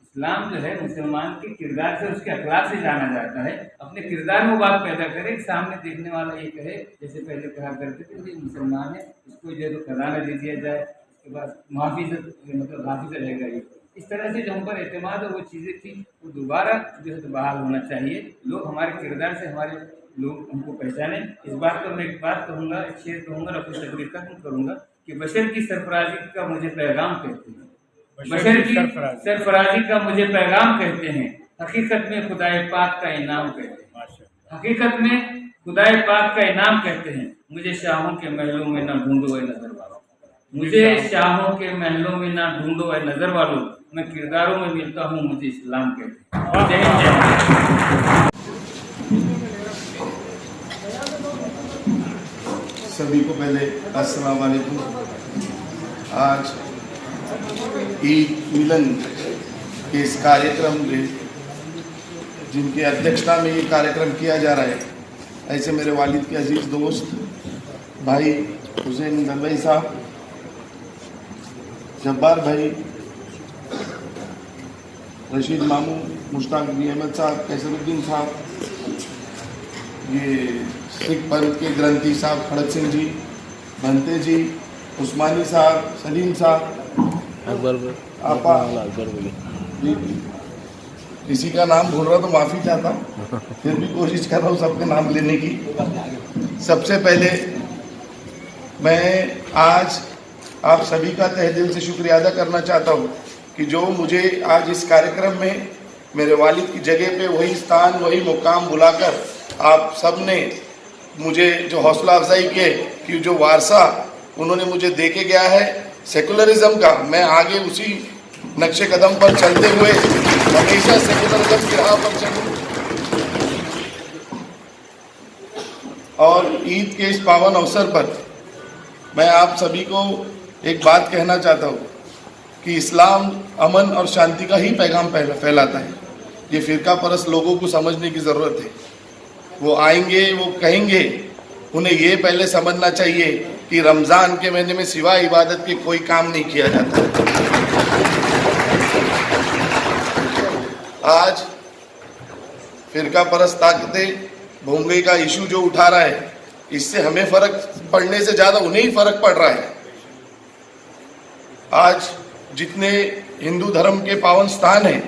इस्लाम जो है मुसलमान के किरदार से, उसके अखलाक से जाना जाता है। अपने किरदार में बात पैदा करें, सामने देखने वाला ये कहे जैसे पहले कहा करते थे कि मुसलमान है, इसको जो है तो खजाना दे दिया जाए, उसके बाद हाफिज मतलब हाफिज रहेगा। ये इस तरह से जो हम पर एतमाद और वो चीज़ें थी वो दोबारा जो है तो बहाल होना चाहिए। लोग हमारे किरदार से हमारे लोग हमको पहचाने। इस बात पर मैं एक बात कहूँगा, एक शेर कहूँगा और अपनी तकरीर खत्म करूँगा कि बशर की सरफराजी का मुझे पैगाम कहते हैं, बशर की सरफराजी का मुझे पैगाम कहते हैं, हकीकत में खुदाए पाक का इनाम कहते हैं। हकीकत में खुदाई पाक का इनाम कहते हैं, मुझे शाहों के महलों में ना ढूंढो है नजर वालों, मुझे शाहों के महलों में ना ढूंढो है नजर वालों, मैं किरदारों में मिलता हूँ, मुझे इस्लाम कहते हैं। जय हिंद, जय। सभी को पहले अस्सलाम वालेकुम। आज ईद मिलन के इस कार्यक्रम में जिनकी अध्यक्षता में ये कार्यक्रम किया जा रहा है, ऐसे मेरे वालिद के अजीज़ दोस्त भाई हुसैन नदवी साहब, जब्बार भाई, रशीद मामू, मुश्ताक बी अहमद साहब, कैसरुद्दीन साहब, ये सिख पंथ के ग्रंथी साहब खड़क सिंह जी, बनते जी, उस्मानी साहब, सलीम साहब, अकबर आपा, अकबर किसी का नाम भूल रहा तो माफ़ी चाहता हूँ, फिर भी कोशिश कर रहा हूँ सबके नाम लेने की। सबसे पहले मैं आज आप सभी का तहे दिल से शुक्रिया अदा करना चाहता हूँ कि जो मुझे आज इस कार्यक्रम में मेरे वालिद की जगह पे वही स्थान वही मुकाम बुलाकर आप सब ने मुझे जो हौसला अफजाई किए कि जो वारसा उन्होंने मुझे दे के गया है सेकुलरिज्म का, मैं आगे उसी नक्शे कदम पर चलते हुए हमेशा सेकुलरिज्म की राह पर चलूं। और ईद के इस पावन अवसर पर मैं आप सभी को एक बात कहना चाहता हूँ कि इस्लाम अमन और शांति का ही पैगाम फैलाता है। ये फ़िरका परस्त लोगों को समझने की ज़रूरत है। वो आएंगे, वो कहेंगे, उन्हें ये पहले समझना चाहिए कि रमज़ान के महीने में सिवाय इबादत के कोई काम नहीं किया जाता। आज फ़िरका परस्त ताकतें भोंगे का इशू जो उठा रहा है, इससे हमें फ़र्क पड़ने से ज़्यादा उन्हें ही फ़र्क पड़ रहा है। आज जितने हिंदू धर्म के पावन स्थान हैं,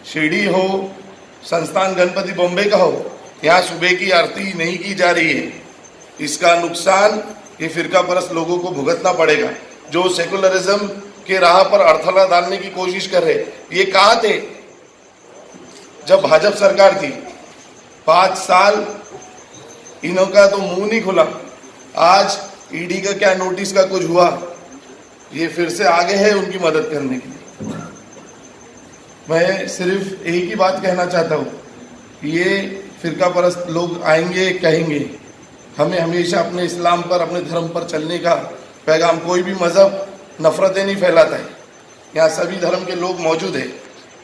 शिरडी हो, संस्थान गणपति बॉम्बे का हो, यहाँ सुबह की आरती नहीं की जा रही है। इसका नुकसान ये फ़िरका परस्त लोगों को भुगतना पड़ेगा, जो सेकुलरिज्म के राह पर अड़थला डालने की कोशिश कर रहे। ये कहा थे जब भाजपा सरकार थी, 5 साल इनका तो मुंह नहीं खुला। आज ईडी का क्या नोटिस का कुछ हुआ, ये फिर से आगे है उनकी मदद करने के लिए। मैं सिर्फ एक ही बात कहना चाहता हूँ कि ये फ़िरका परस्त लोग आएंगे, कहेंगे, हमें हमेशा अपने इस्लाम पर, अपने धर्म पर चलने का पैगाम, कोई भी मज़हब नफ़रतें नहीं फैलाता है। यहाँ सभी धर्म के लोग मौजूद हैं।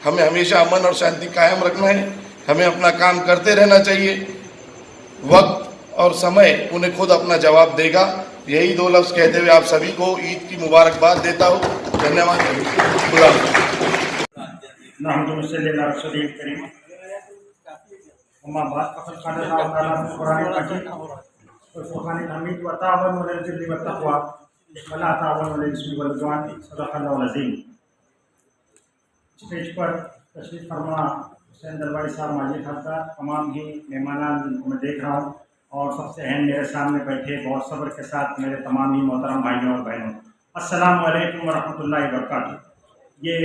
हमें हमेशा अमन और शांति कायम रखना है। हमें अपना काम करते रहना चाहिए। वक्त और समय उन्हें खुद अपना जवाब देगा। यही 2 लफ्ज़ कहते हुए आप सभी को ईद की मुबारकबाद देता हूँ। धन्यवाद। स्टेज पर तशरीफ फरमा हुसैन दरबारी साहब, माजी खासा, तमाम ही मेहमान को मैं देख रहा हूँ, और सबसे अहम मेरे सामने बैठे बहुत सब्र के साथ मेरे तमाम ही मोहतरम भाइयों और बहनों, अस्सलाम वालेकुम वरहमतुल्लाहि वबरकातुहू। ये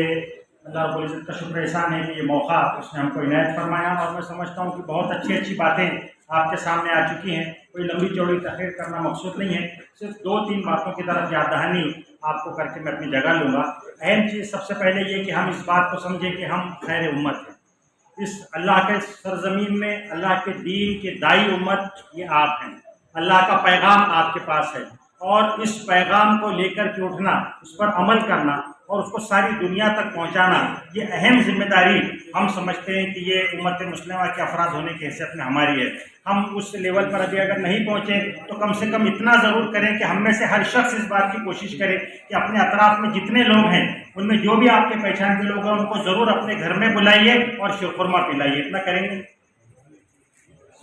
अल्लाह रब्बुल इज़्ज़त का शुक्र एहसान है कि ये मौका उसने हमको इनायत फरमाया, और मैं समझता हूँ कि बहुत अच्छी अच्छी बातें आपके सामने आ चुकी हैं। कोई लंबी चौड़ी तकरीर करना मकसूद नहीं है, सिर्फ 2-3 बातों की तरफ याद दहानी आपको करके मैं अपनी जगह लूँगा। अहम चीज़ सबसे पहले ये कि हम इस बात को समझें कि हम खैर उम्मत हैं। इस अल्लाह के सरजमीन में अल्लाह के दीन के दाई उम्मत ये आप हैं। अल्लाह का पैगाम आपके पास है, और इस पैगाम को लेकर के उठना, उस पर अमल करना और उसको सारी दुनिया तक पहुंचाना, ये अहम जिम्मेदारी हम समझते हैं कि ये उम्मत मुस्लिमा के अफराद होने की हैसियत में हमारी है। हम उस लेवल पर अभी अगर नहीं पहुँचे तो कम से कम इतना ज़रूर करें कि हम में से हर शख्स इस बात की कोशिश करे कि अपने अतराफ़ में जितने लोग हैं, उनमें जो भी आपके पहचान के लोग हैं, उनको ज़रूर अपने घर में बुलाइए और शीरखुरमा पिलाइए। इतना करेंगे?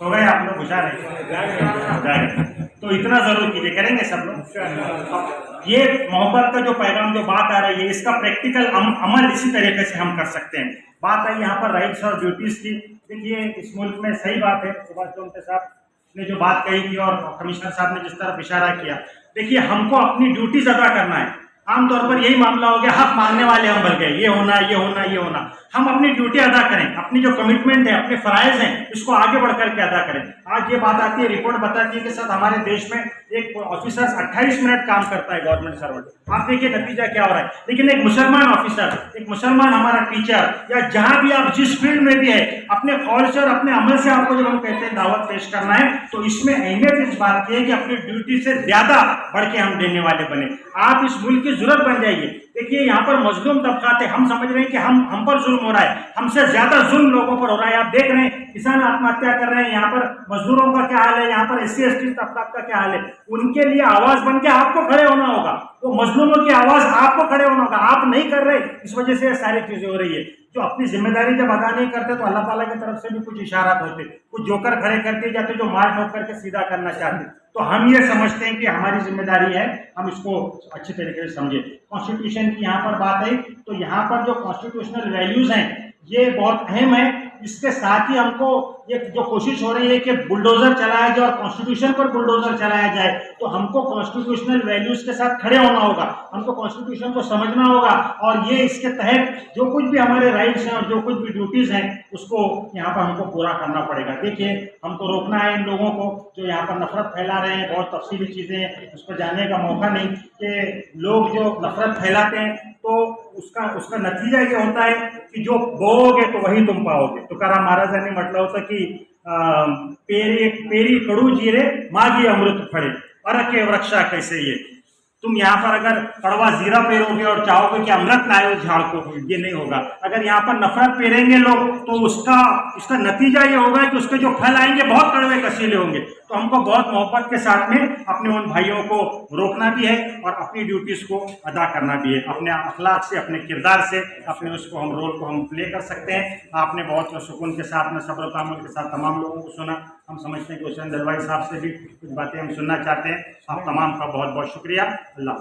सो गए आप लोग? हुशार हैं तो इतना ज़रूर कीजिए। करेंगे सब लोग? ये मोहब्बत का जो पैगाम, जो बात आ रही है, इसका प्रैक्टिकल अमल इसी तरीके से हम कर सकते हैं। बात आई यहाँ पर राइट्स और ड्यूटीज़ की। देखिए, इस मुल्क में सही बात है, सुभाष चौधरी साहब ने जो बात कही थी और कमिश्नर साहब ने जिस तरफ इशारा किया, देखिए हमको अपनी ड्यूटीज़ अदा करना है। आमतौर पर यही मामला हो गया, हक मांगने वाले हम बन गए, ये होना, ये होना, ये होना। हम अपनी ड्यूटी अदा करें, अपनी जो कमिटमेंट है, अपने फराइज हैं, इसको आगे बढ़ करके अदा करें। आज ये बात आती है, रिपोर्ट बताती है कि सर हमारे देश में एक ऑफिसर 28 मिनट काम करता है, गवर्नमेंट सर्वेंट। आप देखिए नतीजा क्या हो रहा है। लेकिन एक मुसलमान ऑफिसर, एक मुसलमान हमारा टीचर, या जहां भी आप जिस फील्ड में भी है, अपने ख्वाल से और अपने अमल से आपको जब हम कहते हैं दावत पेश करना है, तो इसमें अहमियत इस बात की है कि अपनी ड्यूटी से ज्यादा बढ़ के हम देने वाले बने। आप इस मुल्क की जरूरत बन जाइए। देखिए यहाँ पर मजलूम तबका थे, हम समझ रहे हैं कि हम पर जुल्म हो रहा है, हमसे ज्यादा जुल्म लोगों पर हो रहा है। आप देख रहे हैं किसान आत्महत्या कर रहे हैं, यहाँ पर मजदूरों का क्या हाल है, यहाँ पर SC ST तबका का क्या हाल है। उनके लिए आवाज बन के आपको खड़े होना होगा, वो मजलूमों की आवाज आपको खड़े होना होगा। आप नहीं कर रहे, इस वजह से सारी चीजें हो रही है। जो अपनी जिम्मेदारी जब अदा नहीं करते तो अल्लाह ताला की तरफ से भी कुछ इशारात होते, कुछ जोकर खड़े कर दिए जाते जो मार ठोक करके सीधा करना चाहते। तो हम ये समझते हैं कि हमारी जिम्मेदारी है, हम इसको अच्छी तरीके से समझे। कॉन्स्टिट्यूशन की यहाँ पर बात है, तो यहाँ पर जो कॉन्स्टिट्यूशनल वैल्यूज हैं ये बहुत अहम है। इसके साथ ही हमको ये जो कोशिश हो रही है कि बुलडोजर चलाया जाए और कॉन्स्टिट्यूशन पर बुलडोजर चलाया जाए, तो हमको कॉन्स्टिट्यूशनल वैल्यूज के साथ खड़े होना होगा, हमको कॉन्स्टिट्यूशन को समझना होगा, और ये इसके तहत जो कुछ भी हमारे राइट्स हैं और जो कुछ भी ड्यूटीज हैं उसको यहाँ पर हमको पूरा करना पड़ेगा। देखिए हमको रोकना है इन लोगों को जो यहाँ पर नफरत फैला रहे हैं। बहुत तफसीली चीजें हैं, उस पर जाने का मौका नहीं कि लोग जो नफरत फैलाते हैं तो उसका नतीजा ये होता है कि जो बोओगे तो वही तुम पाओगे। तुकाराम महाराजांनी म्हटलं होतं की पेरी कडू जीरे मागी अमृत फड़े अरके वृक्षा कैसे ये। तुम यहाँ पर अगर कड़वा जीरा पेरोगे और चाहोगे कि अमृत लाए उस झाड़ को, ये नहीं होगा। अगर यहाँ पर नफरत पेरेंगे लोग तो इसका नतीजा ये होगा कि उसके जो फल आएंगे बहुत कड़वे कसीले होंगे। तो हमको बहुत मोहब्बत के साथ में अपने उन भाइयों को रोकना भी है और अपनी ड्यूटीज को अदा करना भी है। अपने अखलाक से, अपने किरदार से, अपने उसको हम रोल को हम प्ले कर सकते हैं। आपने बहुत सुकून के साथ में, सब्र तामुल के साथ तमाम लोगों को सुना। हम समझते हैं कि हुसैन दरबारी साहब से भी कुछ बातें हम सुनना चाहते हैं। आप तमाम का बहुत बहुत शुक्रिया। अल्लाह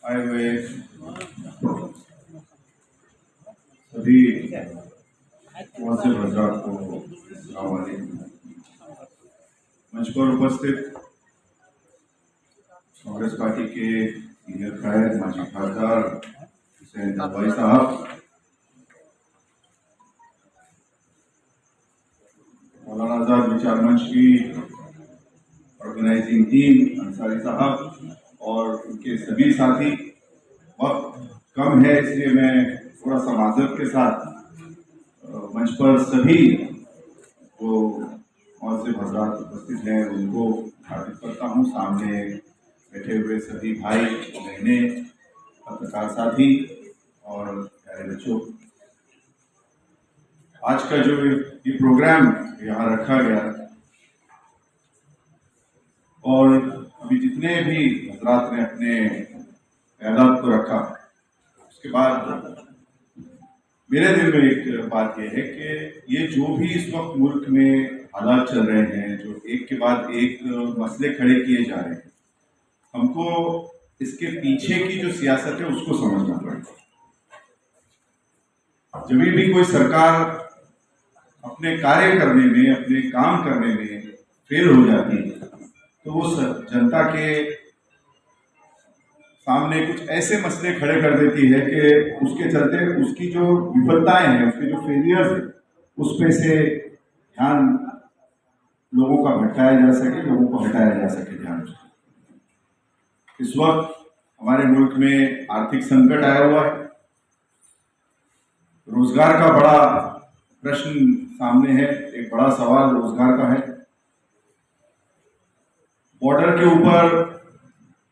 आए हुए सभी मुअज़्ज़िज़ हज़रात को अस्सलाम वालेकुम। मंच पर उपस्थित कांग्रेस पार्टी के सीनियर कायद माजी खासदार हुसैन दरबारी साहब, मौलाना आज़ाद विचार मंच की ऑर्गेनाइजिंग टीम अंसारी साहब और उनके सभी साथी। वक्त कम है इसलिए मैं थोड़ा सा माजरत के साथ मंच पर सभी जो मुअज़्ज़िज़ हज़रात उपस्थित हैं उनको हार्दिक करता हूँ। सामने बैठे हुए सभी भाई बहनें, पत्रकार साथी और प्यारे बच्चों, आज का जो ये प्रोग्राम यहाँ रखा गया और अभी जितने भी हजरात ने अपने ख्यालात को रखा, उसके बाद मेरे दिल में एक बात यह है कि ये जो भी इस वक्त मुल्क में हालात चल रहे हैं, जो एक के बाद एक मसले खड़े किए जा रहे हैं, हमको इसके पीछे की जो सियासत है उसको समझना पड़ेगा। जब भी कोई सरकार अपने कार्य करने में, अपने काम करने में फेल हो जाती है तो वो जनता के सामने कुछ ऐसे मसले खड़े कर देती है कि उसके चलते उसकी जो विफलताएं हैं, उसके जो फेलियर्स हैं, उस पे से ध्यान लोगों का भटकाया जा सके, लोगों को हटाया जा सके ध्यान से। इस वक्त हमारे मुल्क में आर्थिक संकट आया हुआ है, रोजगार का बड़ा प्रश्न सामने है, एक बड़ा सवाल रोजगार का है। बॉर्डर के ऊपर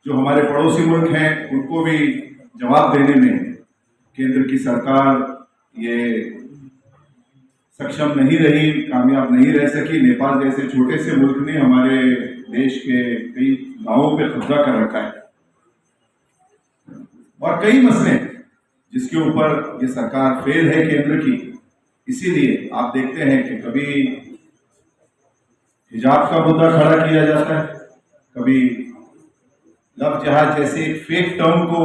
जो हमारे पड़ोसी मुल्क हैं उनको भी जवाब देने में केंद्र की सरकार ये सक्षम नहीं रही, कामयाब नहीं रह सकी। नेपाल जैसे छोटे से मुल्क ने हमारे देश के कई गांवों पे कब्जा कर रखा है और कई मसले जिसके ऊपर ये सरकार फेल है केंद्र की। इसीलिए आप देखते हैं कि कभी हिजाब का मुद्दा खड़ा किया जाता है, कभी लव जहाज जैसे एक फेक टर्म को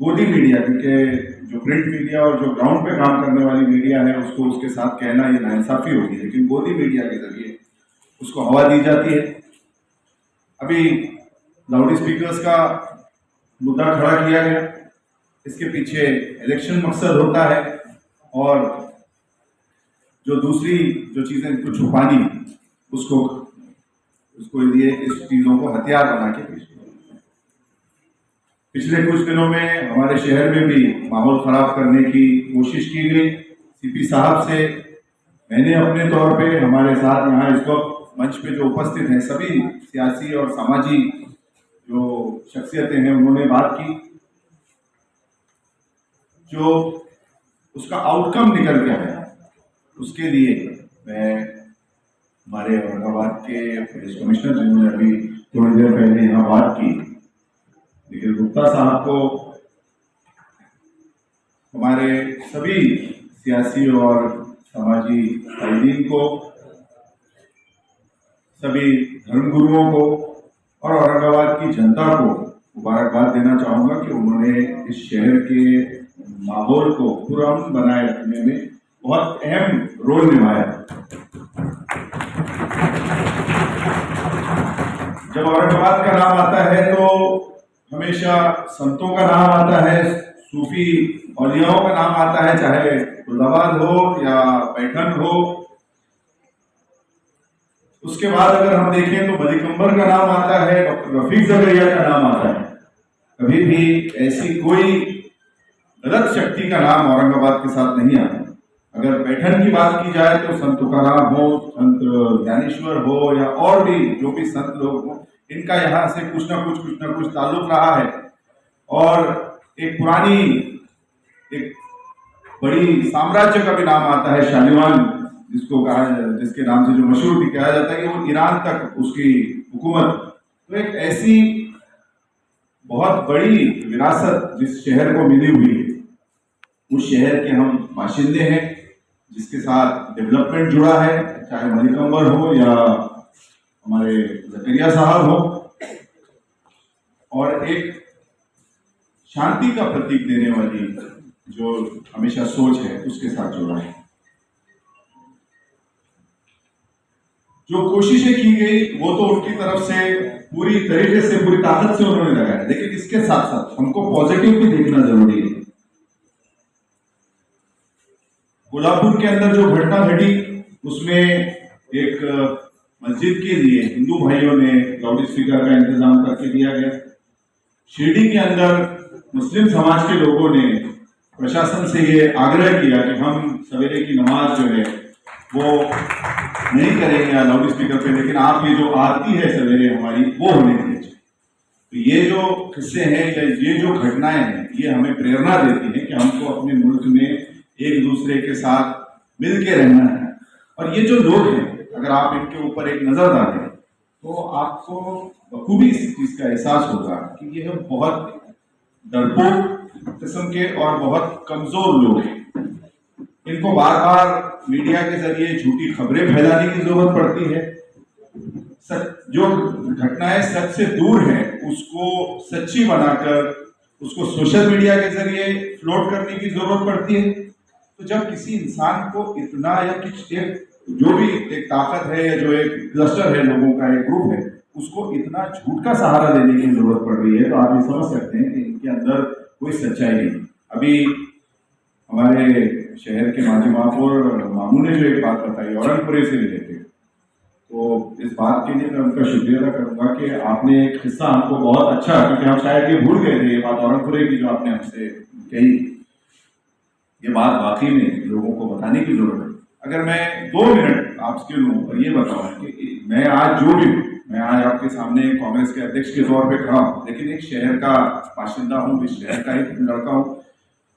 गोदी मीडिया, क्योंकि जो प्रिंट मीडिया और जो ग्राउंड पे काम करने वाली मीडिया है उसको उसके साथ कहना ये नाइंसाफी होगी, लेकिन गोदी मीडिया के जरिए उसको हवा दी जाती है। अभी लाउड स्पीकर्स का मुद्दा खड़ा किया गया। इसके पीछे इलेक्शन मकसद होता है और जो दूसरी जो चीजें इनको छुपानी उसको लिए इस चीजों को हथियार बना के पेश किया। पिछले कुछ दिनों में हमारे शहर में भी माहौल खराब करने की कोशिश की गई। सीपी साहब से मैंने अपने तौर पे हमारे साथ यहाँ इस वक्त मंच पे जो उपस्थित हैं सभी सियासी और सामाजिक जो शख्सियतें हैं उन्होंने बात की। जो उसका आउटकम निकल के आया उसके लिए मैं हमारे औरंगाबाद के पुलिस कमिश्नर जिन्होंने अभी थोड़ी देर पहले यहाँ बात की, निखिल गुप्ता साहब को, हमारे सभी सियासी और सामाजिक कायदीन को, सभी धर्मगुरुओं को और औरंगाबाद की जनता को मुबारकबाद देना चाहूँगा कि उन्होंने इस शहर के माहौल को पुरअमन बनाए रखने में बहुत अहम रोल निभाया। जब औरंगाबाद का नाम आता है तो हमेशा संतों का नाम आता है, सूफी औलियाओं का नाम आता है, चाहे फुलदाबाद हो या पैठन हो। उसके बाद अगर हम देखें तो मलिकंबर का नाम आता है, डॉक्टर रफीक जकरिया का नाम आता है। कभी भी ऐसी कोई गलत शक्ति का नाम औरंगाबाद के साथ नहीं आता। अगर पैठन की बात की जाए तो संत तुकाराम हो, संत ज्ञानेश्वर हो या और भी जो भी संत लोग हो, इनका यहाँ से कुछ ना कुछ ताल्लुक रहा है। और एक पुरानी एक बड़ी साम्राज्य का भी नाम आता है, शालिवान, जिसके नाम से जो मशहूर भी कहा जाता है कि वो ईरान तक उसकी हुकूमत। तो एक ऐसी बहुत बड़ी विरासत जिस शहर को मिली हुई है, उस शहर के हम बाशिंदे हैं, जिसके साथ डेवलपमेंट जुड़ा है, चाहे मलिकंबर हो या हमारे जकरिया साहब हो, और एक शांति का प्रतीक देने वाली जो हमेशा सोच है उसके साथ जुड़ा है। जो कोशिशें की गई वो तो उनकी तरफ से पूरी तरीके से, पूरी ताकत से उन्होंने लगाया, लेकिन इसके साथ साथ हमको पॉजिटिव भी देखना जरूरी है। कोल्हापुर के अंदर जो घटना घटी उसमें एक मस्जिद के लिए हिंदू भाइयों ने लाउड स्पीकर का इंतजाम करके दिया गया। शिरडी के अंदर मुस्लिम समाज के लोगों ने प्रशासन से ये आग्रह किया कि हम सवेरे की नमाज जो है वो नहीं करेंगे लाउड स्पीकर पे, लेकिन आप ये जो आरती है सवेरे हमारी वो होने दीजिए। तो ये जो किस्से हैं या ये जो घटनाएं हैं ये हमें प्रेरणा देती है कि हमको अपने मुल्क में एक दूसरे के साथ मिल के रहना है। और ये जो लोग हैं, अगर आप इनके ऊपर एक नजर डालें तो आपको बखूबी इस चीज का एहसास होगा कि ये बहुत डरपोक किस्म के और बहुत कमजोर लोग हैं। इनको बार बार मीडिया के जरिए झूठी खबरें फैलाने की जरूरत पड़ती है। जो घटनाएं सच से दूर है उसको सच्ची बनाकर उसको सोशल मीडिया के जरिए फ्लोट करने की जरूरत पड़ती है। तो जब किसी इंसान को इतना या जो भी एक ताकत है या जो एक क्लस्टर है लोगों का, एक ग्रुप है, उसको इतना झूठ का सहारा देने की जरूरत पड़ रही है, तो आप ये समझ सकते हैं कि इनके अंदर कोई सच्चाई नहीं। अभी हमारे शहर के माजी महापौर मामू ने जो एक बात बताई औरंगपुरे से रिलेटेड, तो इस बात के लिए मैं उनका शुक्रिया अदा करूंगा कि आपने एक किस्सा हमको बहुत अच्छा, क्योंकि हम शायद ये भूल गए थे ये बात औरंगपुरे की जो आपने हमसे कही। ये बात वाकई में लोगों को बताने की जरूरत है। अगर मैं 2 मिनट आपके लूँ और ये बताऊँ कि मैं आज जो भी हूँ, मैं आज आपके सामने कांग्रेस के अध्यक्ष के तौर पे खड़ा हूँ, लेकिन एक शहर का बाशिंदा हूँ, इस शहर का एक लड़का हूँ।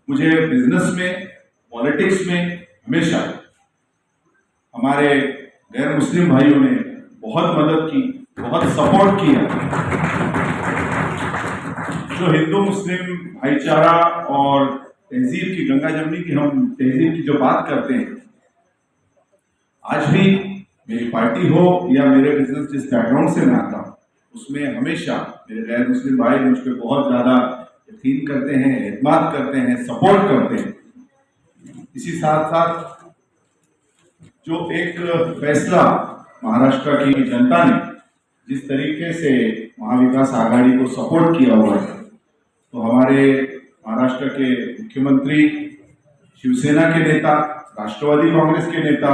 मुझे बिजनेस में, पॉलिटिक्स में हमेशा हमारे गैर मुस्लिम भाइयों ने बहुत मदद की, बहुत सपोर्ट किया। जो हिंदू मुस्लिम भाईचारा और तहजीब की, गंगा जमनी की हम तहजीब की जो बात करते हैं, आज भी मेरी पार्टी हो या मेरे बिजनेस जिस बैकग्राउंड से मैं आता हूँ उसमें हमेशा मेरे गैर मुस्लिम भाई मुझ पर बहुत ज़्यादा यकीन करते हैं, एतमाद करते हैं, सपोर्ट करते हैं। इसी साथ साथ जो एक फैसला महाराष्ट्र की जनता ने जिस तरीके से महाविकास आघाड़ी को सपोर्ट किया हुआ है, तो हमारे महाराष्ट्र के मुख्यमंत्री, शिवसेना के नेता, राष्ट्रवादी कांग्रेस के नेता,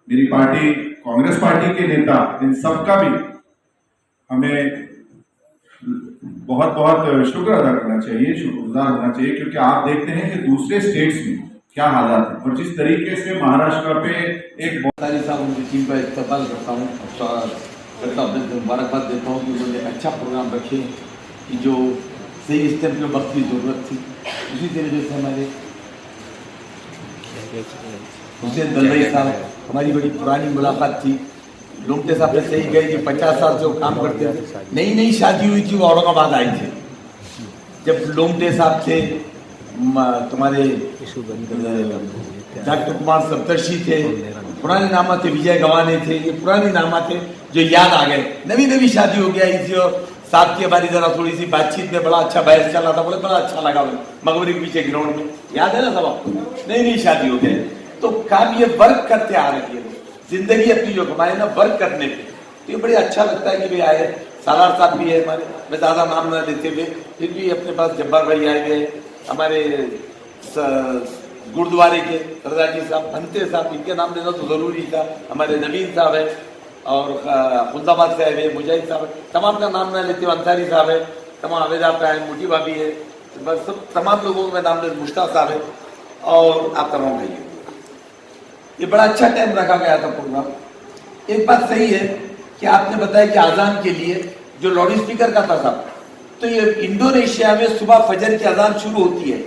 मेरी पार्टी कांग्रेस पार्टी के नेता, इन सबका भी हमें बहुत बहुत शुक्र अदा करना चाहिए, शुक्रगुजार होना चाहिए, क्योंकि आप देखते हैं कि दूसरे स्टेट्स में क्या हालात है और जिस तरीके से महाराष्ट्र पे एक साहब उनकी टीम का इस्तेमाल करता हूँ, मुबारकबाद देता हूँ कि उन्होंने एक अच्छा प्रोग्राम रखे कि जो सही इस टाइम पे वक्त की ज़रूरत थी। उसी तरीके से हमारे हुसैन दलवाई साहब, हमारी बड़ी पुरानी मुलाकात थी। लोमटे साहब ने सही गए कि 50 साल से वो काम करते थे। नई नई शादी हुई थी, वो औरंगाबाद आए थे। जब लोमटे साहब थे, तुम्हारे डॉक्टर कुमार सप्तर्षि थे, पुराने नामा थे, विजय गवाने थे, ये पुराने नामा थे जो याद आ गए। नवी नवी शादी हो गया इसी, और साहब की हमारी जरा थोड़ी सी बातचीत में बड़ा अच्छा बहस चला था, बोले बड़ा अच्छा लगा मगवरी के पीछे ग्राउंड में, याद है ना सब आपको? नई नई शादी हो गए, तो काम ये वर्क करते आ रही है, जिंदगी अपनी जो कमाए ना वर्क करने पे, तो ये बड़े अच्छा लगता है कि भाई आए। सालार साहब भी है हमारे, मैं ज़्यादा नाम ना लेते हुए, फिर भी अपने पास जब्बार भाई आए हुए, हमारे गुरुद्वारे के सरदार जी साहब, भंते साहब, इनके नाम लेना तो ज़रूरी था। हमारे नवीन साहब है, और खुदाबाद से आए हुए मुजाहिद साहब है, तमाम का नाम ना लेते हुए अंसारी साहब है, तमाम आवेदा का है, मोटी भाभी है, बस सब तमाम लोगों का नाम ले, मुश्ताक साहब है, और आप तमाम भाई। ये बड़ा अच्छा टाइम रखा गया था प्रोग्राम। एक बात सही है कि आपने बताया कि अजान के लिए जो लाउड स्पीकर का था साहब, तो ये इंडोनेशिया में सुबह फजर की अजान शुरू होती है,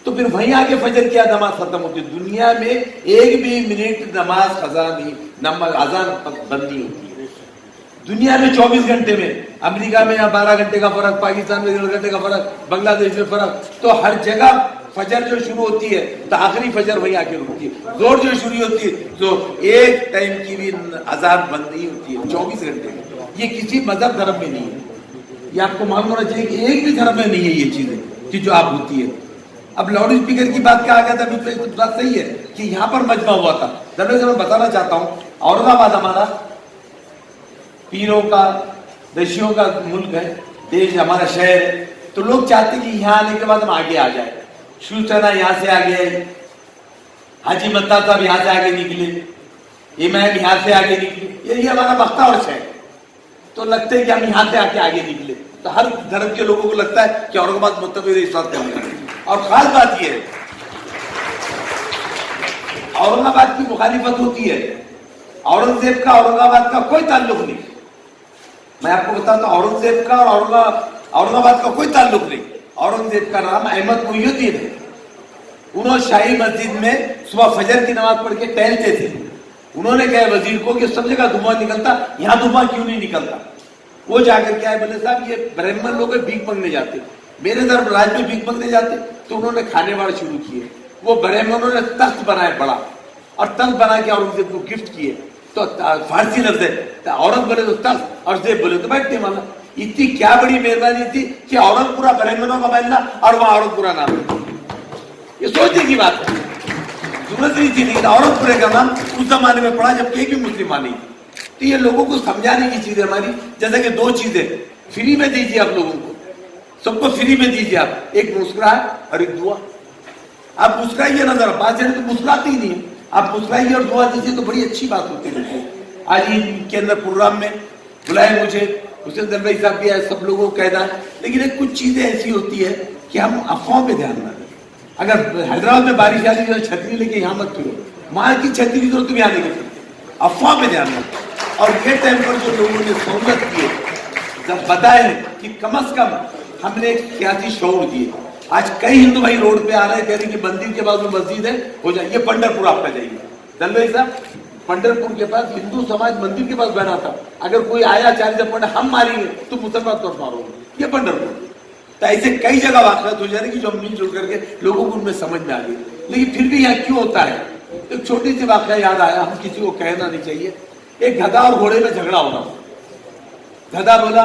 तो फिर वहीं आके फजर की नमाज खत्म होती है। दुनिया में एक भी मिनट नमाज अजान बंद नहीं होती है दुनिया में 24 घंटे में। अमेरिका में यहाँ 12 घंटे का फर्क, पाकिस्तान में 1.5 घंटे का फर्क, बांग्लादेश में फर्क, तो हर जगह फजर जो शुरू होती है तो आखिरी फजर वहीं आके रुकती है। जोर जो शुरू होती है तो एक टाइम की भी अजान बंद नहीं होती है 24 घंटे में। ये किसी मजहब धर्म में नहीं है, ये आपको मालूम होना चाहिए कि एक भी धर्म में नहीं है ये चीजें कि जो आप होती है। अब लाउड स्पीकर की बात क्या आ गया था, अभी तो बात सही है कि यहाँ पर मजमा हुआ था। दरअसल मैं बताना चाहता हूँ, औरंगाबाद हमारा पीरों का, ऋषियों का मुल्क है, देश हमारा शहर है, तो लोग चाहते कि यहाँ आने के बाद हम आगे आ जाए। शिवसेना यहाँ से आगे आई, हाजी मत्ता साहब यहाँ से आगे निकले, इमाम यहाँ से आगे निकले, यही हमारा बख्ता और शहर, तो लगते है कि हम यहाँ से आके आगे निकले। तो हर धर्म के लोगों को लगता है कि औरंगाबाद मुत्तफिक इस बात करने। और खास बात यह है, औरंगाबाद की मुखालिफत होती है, औरंगजेब का औरंगाबाद का कोई ताल्लुक नहीं। मैं आपको बताता हूं, औरंगजेब का और औरंगाबाद का कोई ताल्लुक नहीं। औरंगजेब का नाम अहमद मुहिउद्दीन है। उन्होंने शाही मस्जिद में सुबह फजर की नमाज पढ़ के टहलते थे। उन्होंने कहा वजीर को कि सब जगह धुआं निकलता, यहाँ धुआं क्यों नहीं निकलता? वो जाकर क्या है, बोले साहब ये ब्राह्मण लोग भीख मांगने जाते, मेरे धर्मराज में भीख मांगने जाते। तो उन्होंने खाने वाले शुरू किए। वो ब्राह्मणों ने तख्त बनाए बड़ा, और तख्त बना के औरंगजेब को गिफ्ट किए। तो फारसी लफ्ज है, औरंग बोले तो तख्त और जेब बोले तो बैठने वाला। इतनी क्या बड़ी मेहरबानी थी कि औरंगपुरा ब्राह्मणों का महल्ला और वहां औरंगपुरा नाम है। ये सोचने की बात है, जरूरत नहीं थी, लेकिन औरंगपुरे का नाम उस जमाने में पड़ा जब एक भी मुसलमान नहीं। तो ये लोगों को समझाने की चीज है हमारी। जैसे कि दो चीजें फ्री में दीजिए आप लोगों को, सबको फ्री में दीजिए आप, एक मुस्कुराहट और एक दुआ। आप मुस्कुराइए ना, जरा बात जने तो मुस्कुराते ही नहीं है, आप मुस्कुराइए और दुआ दीजिए तो बड़ी अच्छी बात होती है। आज ईद के अंदर प्रोग्राम में बुलाए मुझे, हुसैन दलवाई साहब भी आए, सब लोगों को कहना है, लेकिन एक कुछ चीजें ऐसी होती है कि हम अफवाहों पे ध्यान न दें। अगर हैदराबाद में बारिश आ रही है, छतरी लेके यहाँ मत फिरो, वहां की छतरी की जरूरत तुम्हें आने की, अफवाह पे ध्यान दें। और ये टाइम पर जो लोगों ने सहूलत की है, जब बताए कि कम से कम हमने एक सियासी शौर दिए। आज कई हिंदू भाई रोड पे आ रहे हैं, कह रहे कि मंदिर के पास में मस्जिद है, हो जाए। ये पंढरपुर आपका जाइए, दलवाई साहब, पंढरपुर के पास हिंदू समाज मंदिर के पास बैठा था। अगर कोई आया 40 पंडा हम मारेंगे तो मुसलमान तौर मारोगे, ये पंढरपुर। तो ऐसे कई जगह वाकयात हो जा रही कि जो मिलजुल करके लोगों को उनमें समझ में आ गई। लेकिन फिर भी यहाँ क्यों होता है? एक छोटी सी वाकया याद आया, हम किसी को कहना नहीं चाहिए। एक गधा और घोड़े में झगड़ा हो रहा। गधा बोला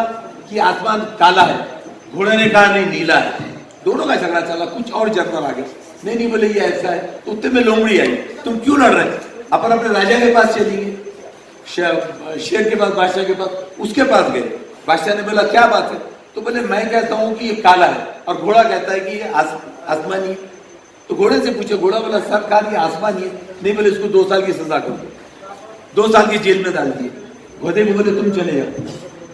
कि आसमान काला है, घोड़े ने कहा नहीं नीला है। दोनों का झगड़ा चला, कुछ और जानवर आ गया, नहीं बोले ये ऐसा है। तो उतने में लोमड़ी आई, तुम क्यों लड़ रहे? अपन अपने राजा के पास चली गए, शेर के पास, बादशाह के पास, उसके पास गए। बादशाह ने बोला क्या बात है? तो बोले मैं कहता हूँ कि ये काला है और घोड़ा कहता है कि ये आसमानी है। तो घोड़े से पूछे, घोड़ा बोला सरकार ये आसमानी है। नहीं बोले इसको 2 साल की सजा कर दो, 2 साल की जेल में डाल दिए। घोड़े को बोले तुम चले जाओ,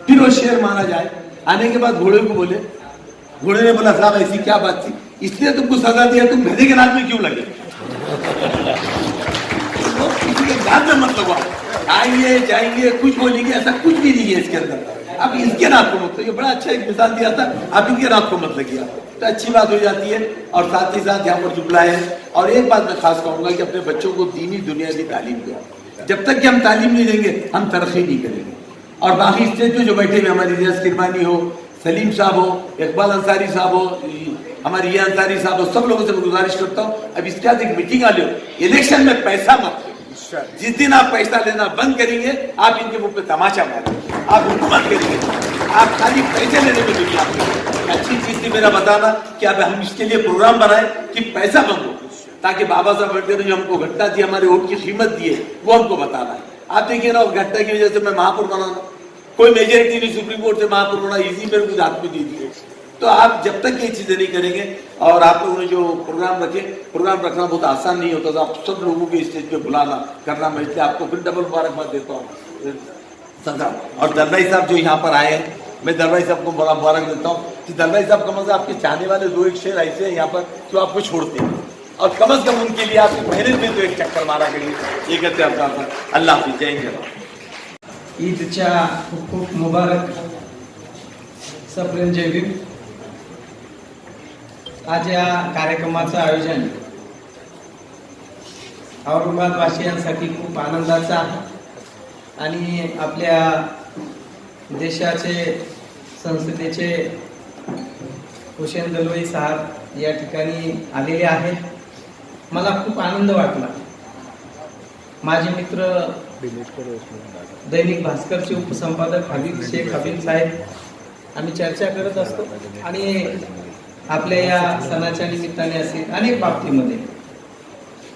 फिर वो शेर माना जाए। आने के बाद घोड़े को बोले, घोड़े ने बोला साहब ऐसी क्या बात थी, इसलिए तुमको सजा दिया, तुम गधे के नाच में क्यों लगे? किसी के नाच में मत लगवाओ, आएंगे जाएंगे कुछ बोलेंगे, ऐसा कुछ भी नहीं है इसके अंदर। अब इसके नाथ को मत, ये बड़ा अच्छा एक मिसाल दिया था, आप इनके नाथ को मत लगिए, तो अच्छी बात हो जाती है। और साथ ही साथ यहाँ पर जुमला है। और एक बात मैं खास कहूंगा कि अपने बच्चों को दीनी दुनिया की तालीम दो। जब तक कि हम तालीम नहीं देंगे हम तरक्की नहीं करेंगे। और बाकी स्टेज पे जो बैठे हुए हमारी रियाज किरमानी हो, सलीम साहब हो, इकबाल अंसारी साहब हो, हमारी ये अंसारी साहब हो, सब लोगों से मैं गुजारिश करता हूँ अब इसके बाद एक मीटिंग आ लो, इलेक्शन में पैसा मत लो। जिस दिन आप पैसा लेना बंद करेंगे आप इनके मुंह पे तमाचा मारेंगे, आप हुकूमत करेंगे, आप खाली पैसे लेने में दुनिया में। अच्छी चीज थी मेरा बताना कि अब हम इसके लिए प्रोग्राम बनाए कि पैसा बंद हो, ताकि बाबा साहब अम्बेडकर ने जो हमको घटना दी, हमारे वोट की कीमत दी है, वो हमको बताना है। आप देखिए ना, घटना की वजह से मैं महापौर बना, कोई मेजोरिटी नहीं, सुप्रीम कोर्ट से महापौर बना, इजी मेरे कुछ हाथ में दे दिए। तो आप जब तक ये चीजें नहीं करेंगे, और आप लोगों ने जो प्रोग्राम रखे, प्रोग्राम रखना बहुत आसान नहीं होता था, आप सब लोगों को स्टेज पे बुलाना करना, मैं इसलिए आपको फिर डबल मुबारकबाद देता हूँ सदा। और दरबारी साहब जो यहाँ पर आए हैं, मैं दरबारी साहब को बड़ा मुबारक देता हूँ कि दरबारी साहब कम से आपके चाहने वाले 2-1 शेर ऐसे हैं यहाँ पर जो आपको छोड़ते हैं, और कम से कम उनके लिए आपकी मेहनत में तो एक चक्कर मारा करिए। ये कहते हैं आपका अल्लाह हाफिज, जय हिंद। ईदच्या खूप खूप मुबारक, सप्रेम जय भीम। आज या कार्यक्रमाचं आयोजन औरंगाबाद वासियांसाठी खूप आनंदाचं आहे आणि आपल्या देशाचे संसदेचे हुसेन दलवाई साहेब या ठिकाणी आलेले आहेत। मला खूप आनंद वाटला। माझे मित्र दैनिक भास्करचे उपसंपादक हबीब शेख हबीब साहेब, आम्ही चर्चा करत असतो आणि आपल्या या सणाच्या निमित्ताने असेल अनेक बाबतीमध्ये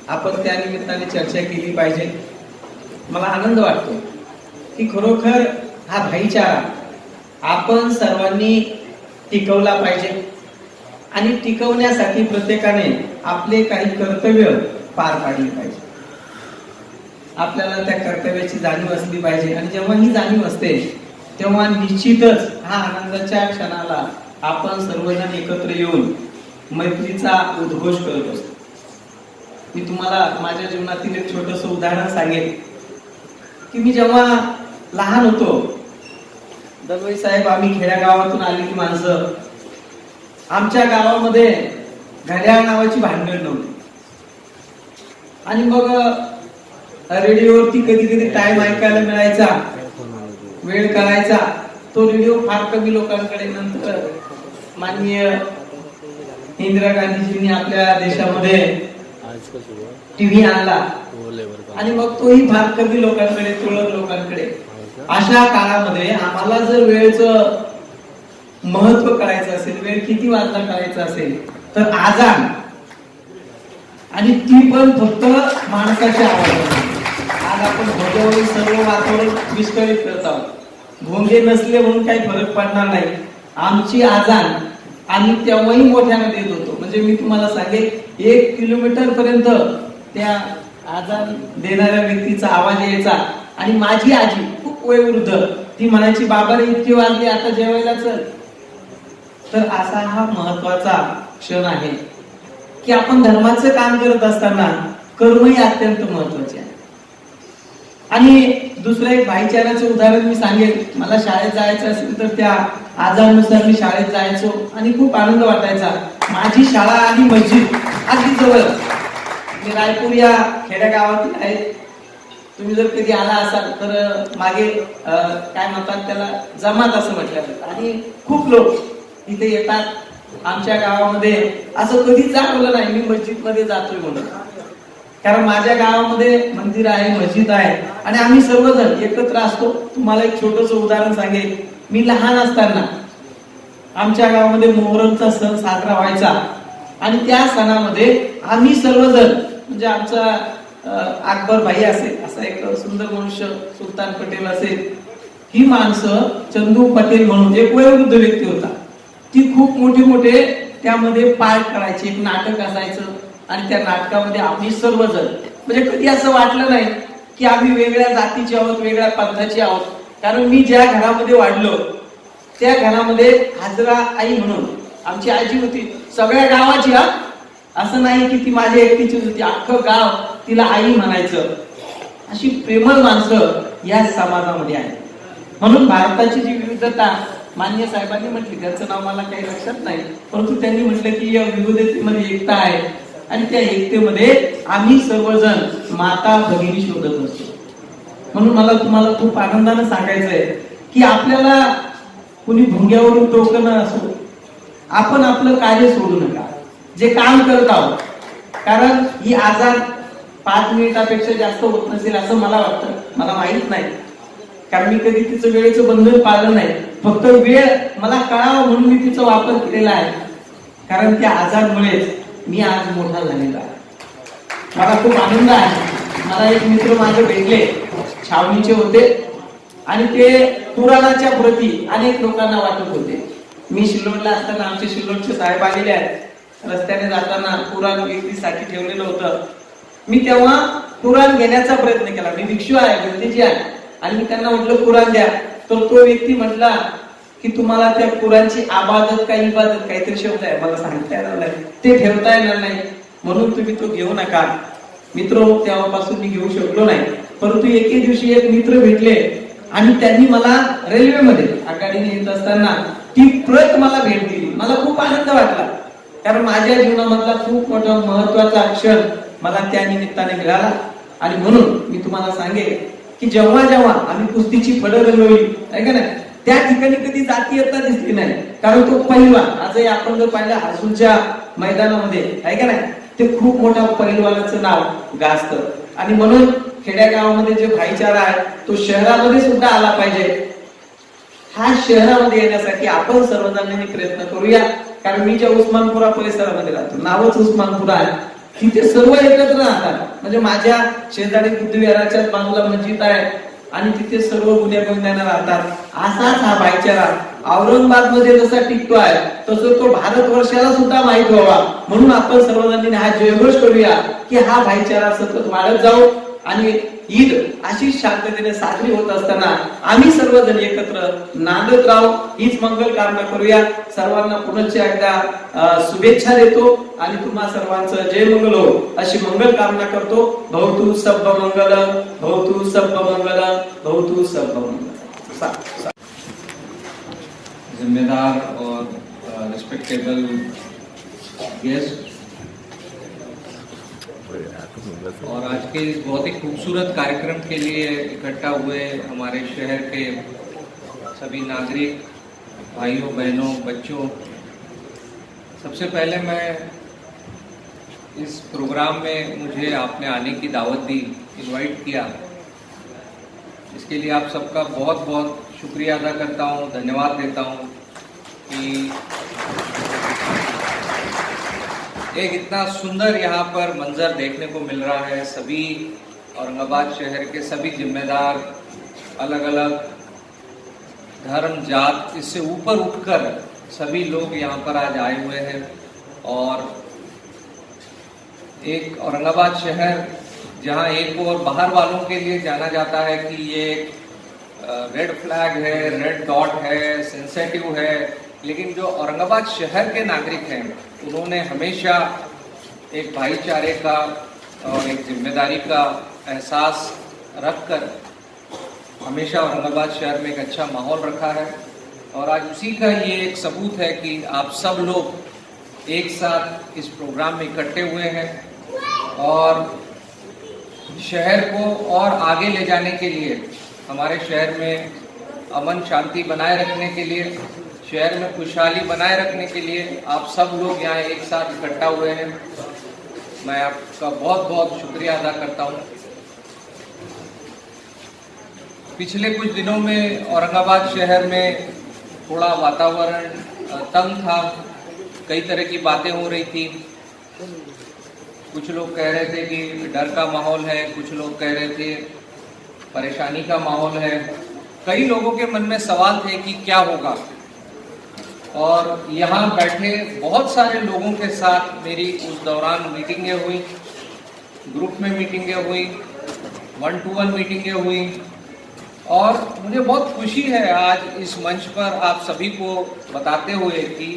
आपण त्या निमित्ताने चर्चा केली पाहिजे। मला आनंद वाटतो की खरोखर हा भाईचारा आपण सर्वांनी टिकवला पाहिजे आणि टिकवण्यासाठी प्रत्येकाने आपले काही कर्तव्य पार पाडले पाहिजे। आपल्याला त्या कर्तव्याची जाणीव असली पाहिजे आणि जेव्हा ही जाणीव असते तेव्हा निश्चितच हा आनंदाच्या क्षणाला आपण सर्वजण एकत्र येऊन मैत्रीचा उद्घोष करत असतो। मी तुम्हाला माझ्या जीवनातील एक छोटंसं उदाहरण सांगेन की मी जेव्हा लहान होतो, दलवाई साहेब आम्ही खेड्यागावातून आलेली माणसं, आमच्या गावामध्ये घड्याळ नावाची भानगड नव्हती आणि मग रेडिओवरती कधी कधी टाइम ऐकायला मिळायचा, वेळ कळायचा, तो रेडिओ फार कमी लोकांकडे। नंतर माननीय इंदिरा गांधीजींनी आपल्या देशामध्ये टीव्ही आणला आणि मग तोही फार कमी लोकांकडे, तुरळक लोकांकडे। अशा काळामध्ये आम्हाला जर वेळेचं महत्व कळायचं असेल, वेळ किती वाजता कळायचं असेल तर आजान, आणि ती पण फक्त माणसाच्या आवाजात। आज आपण भोग्यावरील सर्व वातावरण विस्कळीत करत आहोत, भोंगे नसले म्हणून काही फरक पडणार नाही। आमची आजान आम्ही तेव्हाही मोठ्याने देत होतो, म्हणजे मी तुम्हाला सांगेन 1 किलोमीटर पर्यंत त्या आजान देणाऱ्या व्यक्तीचा आवाज यायचा आणि माझी आजी खूप वयोवृद्ध, ती म्हणायची बाबा रे इतकी वाजली आता जेवायला चल। तर असा हा महत्वाचा क्षण आहे की आपण धर्माचं काम करत असताना कर्मही अत्यंत महत्वाचे आहे। आणि दुसरं एक भाईचाराचं उदाहरण मी सांगेन, मला शाळेत जायचं असेल तर त्या आजानुसार मी शाळेत जायचो आणि खूप आनंद वाटायचा। माझी शाळा आणि मस्जिद अगदी जवळ, मी रायपूर या खेड्यागावातील आहे। तुम्ही जर कधी आला असाल तर मागे काय म्हणतात त्याला, जमात असं म्हटलं जातं आणि खूप लोक इथे येतात। आमच्या गावामध्ये असं कधीच जाणवलं नाही मी मस्जिद मध्ये जातोय म्हणून, कारण माझ्या गावामध्ये मंदिर आहे, मस्जिद आहे आणि आम्ही सर्वजण एकत्र असतो। तुम्हाला एक छोटंसं उदाहरण सांगेन, मी लहान असताना आमच्या गावामध्ये मोहरमचा सण साजरा व्हायचा आणि त्या सणामध्ये आम्ही सर्वजण, म्हणजे आमचा अकबर भाई असेल, असा एक सुंदर मनुष्य सुलतान पटेल असेल, ही माणसं, चंदू पटेल म्हणून एक वयोवृद्ध व्यक्ती होता, ती खूप मोठे त्यामध्ये पार्ट करायची, एक नाटक असायचं आणि त्या नाटकामध्ये आम्ही सर्वजण, म्हणजे कधी असं वाटलं नाही की आम्ही वेगळ्या जातीचे आहोत, वेगळ्या पंथाचे आहोत. कारण मी ज्या घरामध्ये वाढलो त्या घरामध्ये हाजरा आई म्हणून आमची आजी होती, सगळ्या गावाची, असं नाही की ती माझ्या एकटीचीच होती, अख्खं गाव तिला आई म्हणायचं. अशी प्रेमळ माणसं या समाजामध्ये आहे. म्हणून भारताची जी विविधता मान्य साहेबांनी म्हटली, त्याचं नाव मला काही लक्षात नाही, परंतु त्यांनी म्हटलं की या विविधतेमध्ये एकता आहे आणि त्या एकतेमध्ये आम्ही सर्वजण माता भगिनी शोधत असतो. म्हणून मला तुम्हाला खूप आनंदाने सांगायचं आहे की आपल्याला कुणी भुंग्यावरून टोकणं असो, आपण आपलं कार्य सोडू नका, जे काम करत आहोत. कारण ही आजार 5 मिनिटापेक्षा जास्त होत नसेल असं मला वाटतं, मला माहित नाही, कारण मी कधी तिचं वेळेचं बंधन पाळलं नाही. फक्त वेळ मला कळावं म्हणून मी तिचा वापर केलेला आहे. कारण त्या आजारमुळेच मी आज मोठा झालेला आहे. मला खूप आनंद आहे. मला एक मित्र माझे भेटले, छावणीचे होते आणि ते पुराणाच्या प्रती अनेक लोकांना वाटत होते. मी शिल्लोडला असताना आमचे शिल्लोडचे साहेब आलेले आहेत, रस्त्याने जाताना पुराण विक्रीसाठी ठेवलेलं होतं. मी तेव्हा पुराण घेण्याचा प्रयत्न केला. मी भिक्षू आहे, भंतेजी आहे, आणि मी त्यांना म्हटलं पुराण द्या. तर तो व्यक्ती म्हटला की तुम्हाला त्या पुराणची आबादत का इबादत काहीतरी शब्द आहे, मला सांगता येणार नाही, ते ठेवता येणार नाही, म्हणून तुम्ही तो घेऊ नका. मित्र, तेव्हापासून मी घेऊ शकलो नाही. परंतु एके दिवशी एक मित्र भेटले आणि त्यांनी मला रेल्वेमध्ये आघाडीने येत असताना ती प्रत मला भेट दिली. मला खूप आनंद वाटला, कारण माझ्या जीवनामधला खूप मोठा महत्वाचा क्षण मला त्या निमित्ताने मिळाला. आणि म्हणून मी तुम्हाला सांगेन की जेव्हा जेव्हा आम्ही कुस्तीची फळं रंगवली आहे का नाही, त्या ठिकाणी कधी जातीयता दिसली नाही. कारण तो पैलवान, आजही आपण जर पाहिलं हसूलच्या मैदानामध्ये आहे का नाही, ते खूप मोठ्या पैलवानाचं नाव गाजतं. आणि म्हणून खेड्यागावामध्ये जे भाईचारा आहे तो शहरामध्ये सुद्धा आला पाहिजे. हा शहरामध्ये येण्यासाठी आपण सर्वजणांनी प्रयत्न करूया. कारण मी ज्या उस्मानपुरा परिसरामध्ये राहतो, नावच उस्मानपुरा आहे, तिथे सर्व एकत्र राहतात. म्हणजे माझ्या शेजारी बुद्धविहाराच्याच बाजूला मस्जिद आहे आणि तिथे सर्व गुन्हेगारांना राहतात. असाच हा भाईचारा औरंगाबाद मध्ये जसा टिकतो आहे तसं तो भारतवर्षाला सुद्धा माहित व्हावा, म्हणून आपण सर्वजणांनी हा जयघोष करूया की हा भाईचारा सतत वाढत जाऊ. आणि ईद अशी शांततेने साजरी होत असताना आम्ही सर्वजण एकत्र नांदत राहू, हीच मंगल कामना करूया. सर्वांना पुनश्च एकदा शुभेच्छा देतो आणि तुम्हा सर्वांचं जय मंगल हो अशी मंगल कामना करतो. भवतु सब्ब मंगल, भवतु सब्ब मंगल, भवतु सब्ब मंगल. जिम्मेदार और रिस्पेक्टेबल गेस्ट और आज के इस बहुत ही खूबसूरत कार्यक्रम के लिए इकट्ठा हुए हमारे शहर के सभी नागरिक भाइयों बहनों बच्चों, सबसे पहले मैं इस प्रोग्राम में मुझे आपने आने की दावत दी, इनवाइट किया, इसके लिए आप सबका बहुत बहुत शुक्रिया अदा करता हूँ, धन्यवाद देता हूँ कि एक इतना सुंदर यहाँ पर मंजर देखने को मिल रहा है। सभी औरंगाबाद शहर के सभी जिम्मेदार, अलग अलग धर्म जात, इससे ऊपर उठकर सभी लोग यहाँ पर आज आए हुए हैं। और एक औरंगाबाद शहर जहाँ एक और बाहर वालों के लिए जाना जाता है कि ये रेड फ्लैग है, रेड डॉट है, सेंसिटिव है, लेकिन जो औरंगाबाद शहर के नागरिक हैं उन्होंने हमेशा एक भाईचारे का और एक जिम्मेदारी का एहसास रखकर हमेशा औरंगाबाद शहर में एक अच्छा माहौल रखा है। और आज उसी का ये एक सबूत है कि आप सब लोग एक साथ इस प्रोग्राम में इकट्ठे हुए हैं और शहर को और आगे ले जाने के लिए, हमारे शहर में अमन शांति बनाए रखने के लिए, शहर में खुशहाली बनाए रखने के लिए आप सब लोग यहाँ एक साथ इकट्ठा हुए हैं। मैं आपका बहुत बहुत शुक्रिया अदा करता हूँ। पिछले कुछ दिनों में औरंगाबाद शहर में थोड़ा वातावरण तंग था, कई तरह की बातें हो रही थी। कुछ लोग कह रहे थे कि डर का माहौल है, कुछ लोग कह रहे थे परेशानी का माहौल है। कई लोगों के मन में सवाल थे कि क्या होगा, और यहाँ बैठे बहुत सारे लोगों के साथ मेरी उस दौरान मीटिंगें हुई, ग्रुप में मीटिंगें हुई, 1-to-1 मीटिंगें हुई, और मुझे बहुत खुशी है आज इस मंच पर आप सभी को बताते हुए कि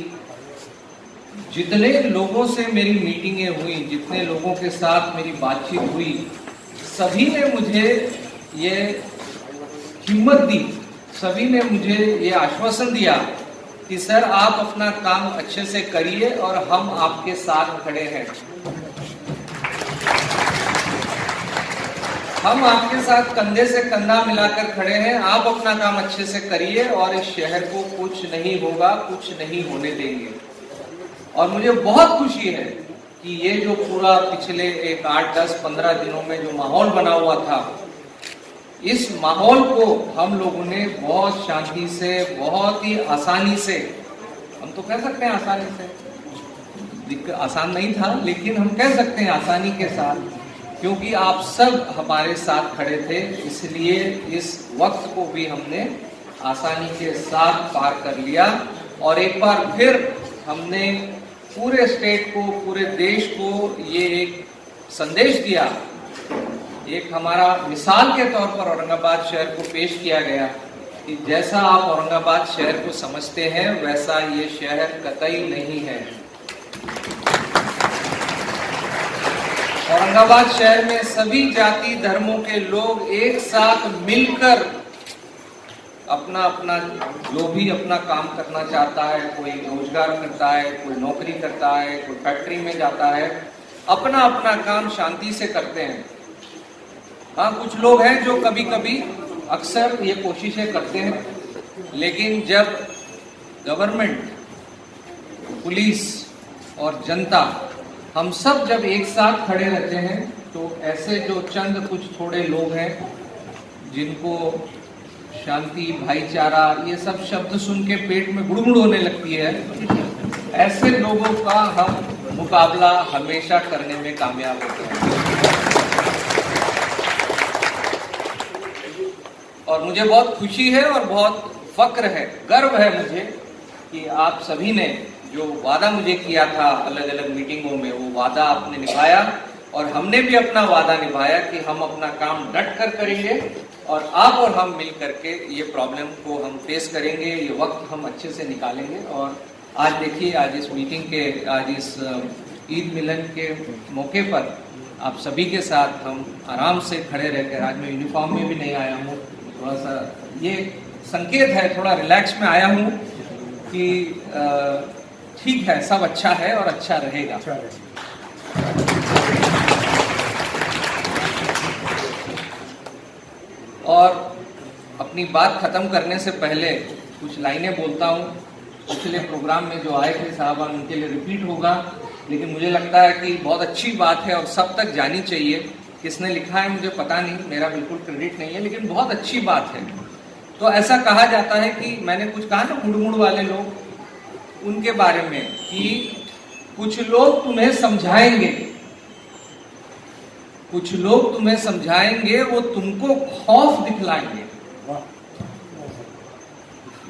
जितने लोगों से मेरी मीटिंगें हुई, जितने लोगों के साथ मेरी बातचीत हुई, सभी ने मुझे ये हिम्मत दी, सभी ने मुझे ये आश्वासन दिया कि सर आप अपना काम अच्छे से करिए और हम आपके साथ खड़े हैं। हम आपके साथ कंधे से कंधा मिलाकर खड़े हैं, आप अपना काम अच्छे से करिए और इस शहर को कुछ नहीं होगा, कुछ नहीं होने देंगे। और मुझे बहुत खुशी है कि ये जो पूरा पिछले 1 8 10 15 दिनों में जो माहौल बना हुआ था, इस माहौल को हम लोगों ने बहुत शांति से, बहुत ही आसानी से, हम तो कह सकते हैं आसानी से, आसान नहीं था लेकिन हम कह सकते हैं आसानी के साथ, क्योंकि आप सब हमारे साथ खड़े थे, इसलिए इस वक्त को भी हमने आसानी के साथ पार कर लिया। और एक बार फिर हमने पूरे स्टेट को, पूरे देश को ये एक संदेश दिया, एक हमारा मिसाल के तौर पर औरंगाबाद शहर को पेश किया गया कि जैसा आप औरंगाबाद शहर को समझते हैं वैसा ये शहर कतई नहीं है। औरंगाबाद शहर में सभी जाति धर्मों के लोग एक साथ मिलकर अपना अपना जो भी अपना काम करना चाहता है, कोई रोजगार करता है, कोई नौकरी करता है, कोई फैक्ट्री में जाता है, अपना अपना काम शांति से करते हैं। हाँ, कुछ लोग हैं जो कभी कभी अक्सर ये कोशिशें करते हैं, लेकिन जब गवर्नमेंट, पुलिस और जनता हम सब जब एक साथ खड़े रहते हैं तो ऐसे जो चंद कुछ थोड़े लोग हैं जिनको शांति, भाईचारा, ये सब शब्द सुन के पेट में गुड़गुड़ होने लगती है, ऐसे लोगों का हम मुकाबला हमेशा करने में कामयाब होते हैं। और मुझे बहुत खुशी है और बहुत फक्र है, गर्व है मुझे कि आप सभी ने जो वादा मुझे किया था अलग अलग मीटिंगों में, वो वादा आपने निभाया और हमने भी अपना वादा निभाया कि हम अपना काम डट कर करेंगे और आप और हम मिल करके ये प्रॉब्लम को हम फेस करेंगे, ये वक्त हम अच्छे से निकालेंगे। और आज देखिए, आज इस मीटिंग के, आज इस ईद मिलन के मौके पर आप सभी के साथ हम आराम से खड़े रहकर, आज मैं यूनिफॉर्म में भी नहीं आया हूँ, थोड़ा सा ये संकेत है, थोड़ा रिलैक्स में आया हूँ कि ठीक है, सब अच्छा है और अच्छा रहेगा। और अपनी बात खत्म करने से पहले कुछ लाइनें बोलता हूँ। पिछले प्रोग्राम में जो आए थे साहबान, उनके लिए रिपीट होगा, लेकिन मुझे लगता है कि बहुत अच्छी बात है और सब तक जानी चाहिए। किसने लिखा है मुझे पता नहीं, मेरा बिल्कुल क्रेडिट नहीं है, लेकिन बहुत अच्छी बात है। तो ऐसा कहा जाता है कि मैंने कुछ कहा ना मुड़ वाले लोग, उनके बारे में कि कुछ लोग तुम्हें समझाएंगे, कुछ लोग तुम्हें समझाएंगे, वो तुमको खौफ दिखलाएंगे,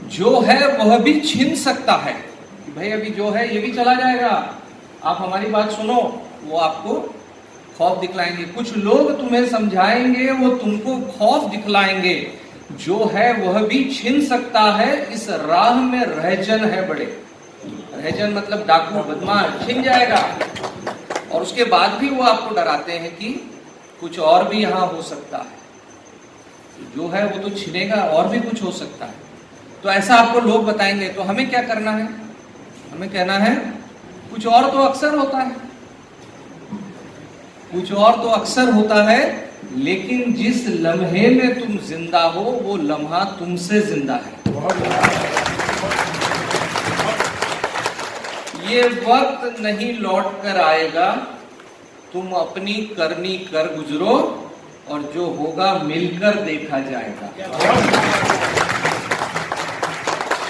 जो है वह भी छीन सकता है कि भाई अभी जो है ये भी चला जाएगा, आप हमारी बात सुनो, वो आपको खौफ दिखलाएंगे। कुछ लोग तुम्हें समझाएंगे, वो तुमको खौफ दिखलाएंगे, जो है वह भी छीन सकता है, इस राह में रहजन है बड़े। रहजन मतलब डाकू, बदमाश, छीन जाएगा। और उसके बाद भी वो आपको डराते हैं कि कुछ और भी यहाँ हो सकता है, जो है वो तो छिनेगा, और भी कुछ हो सकता है। तो ऐसा आपको लोग बताएंगे, तो हमें क्या करना है? हमें कहना है कुछ और तो अक्सर होता है, कुछ और तो अक्सर होता है, लेकिन जिस लम्हे में तुम जिंदा हो वो लम्हा तुमसे जिंदा है। ये वक्त नहीं लौट कर आएगा, तुम अपनी करनी कर गुजरो, और जो होगा मिलकर देखा जाएगा।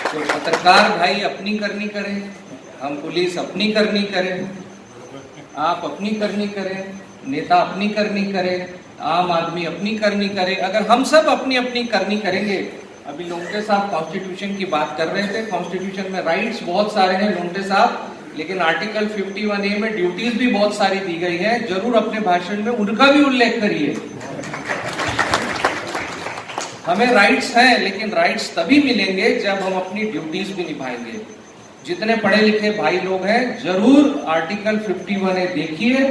तो पत्रकार भाई अपनी करनी करें, हम पुलिस अपनी करनी करें, आप अपनी करनी करें, नेता अपनी करनी करें, आम आदमी अपनी करनी करे। अगर हम सब अपनी अपनी करनी करेंगे अभी लोंटे साहब कॉन्स्टिट्यूशन की बात कर रहे थे। कॉन्स्टिट्यूशन में राइट्स बहुत सारे हैं लोंटे साहब, लेकिन आर्टिकल 51A में ड्यूटीज भी बहुत सारी दी गई हैं। जरूर अपने भाषण में उनका भी उल्लेख करिए। हमें राइट्स हैं, लेकिन राइट्स तभी मिलेंगे जब हम अपनी ड्यूटीज भी निभाएंगे। जितने पढ़े लिखे भाई लोग हैं जरूर आर्टिकल 51A देखिए।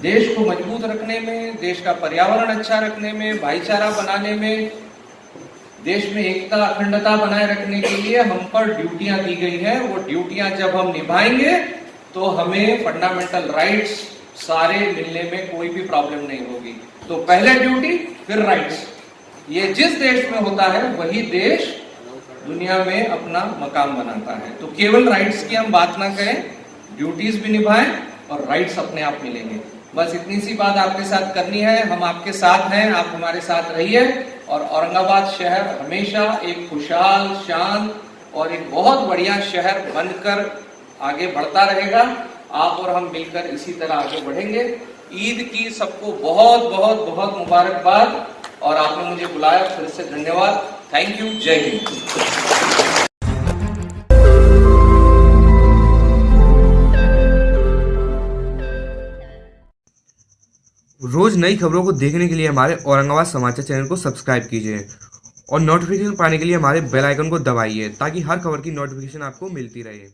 देश को मजबूत रखने में, देश का पर्यावरण अच्छा रखने में, भाईचारा बनाने में, देश में एकता अखंडता बनाए रखने के लिए हम पर ड्यूटियां दी गई हैं। वो ड्यूटियां जब हम निभाएंगे तो हमें फंडामेंटल राइट्स सारे मिलने में कोई भी प्रॉब्लम नहीं होगी। तो पहले ड्यूटी फिर राइट्स, ये जिस देश में होता है वही देश दुनिया में अपना मकाम बनाता है। तो केवल राइट्स की हम बात ना करें, ड्यूटीज भी निभाएं और राइट्स अपने आप मिलेंगे। बस इतनी सी बात आपके साथ करनी है। हम आपके साथ हैं, आप हमारे साथ रहिए और औरंगाबाद शहर हमेशा एक खुशहाल, शांत और एक बहुत बढ़िया शहर बनकर आगे बढ़ता रहेगा। आप और हम मिलकर इसी तरह आगे बढ़ेंगे। ईद की सबको बहुत बहुत बहुत मुबारकबाद और आपने मुझे बुलाया, फिर से धन्यवाद। Thank you. जय हिंद। रोज नई खबरों को देखने के लिए हमारे औरंगाबाद समाचार चैनल को सब्सक्राइब कीजिए और नोटिफिकेशन पाने के लिए हमारे बेल आइकन को दबाइए ताकि हर खबर की नोटिफिकेशन आपको मिलती रहे।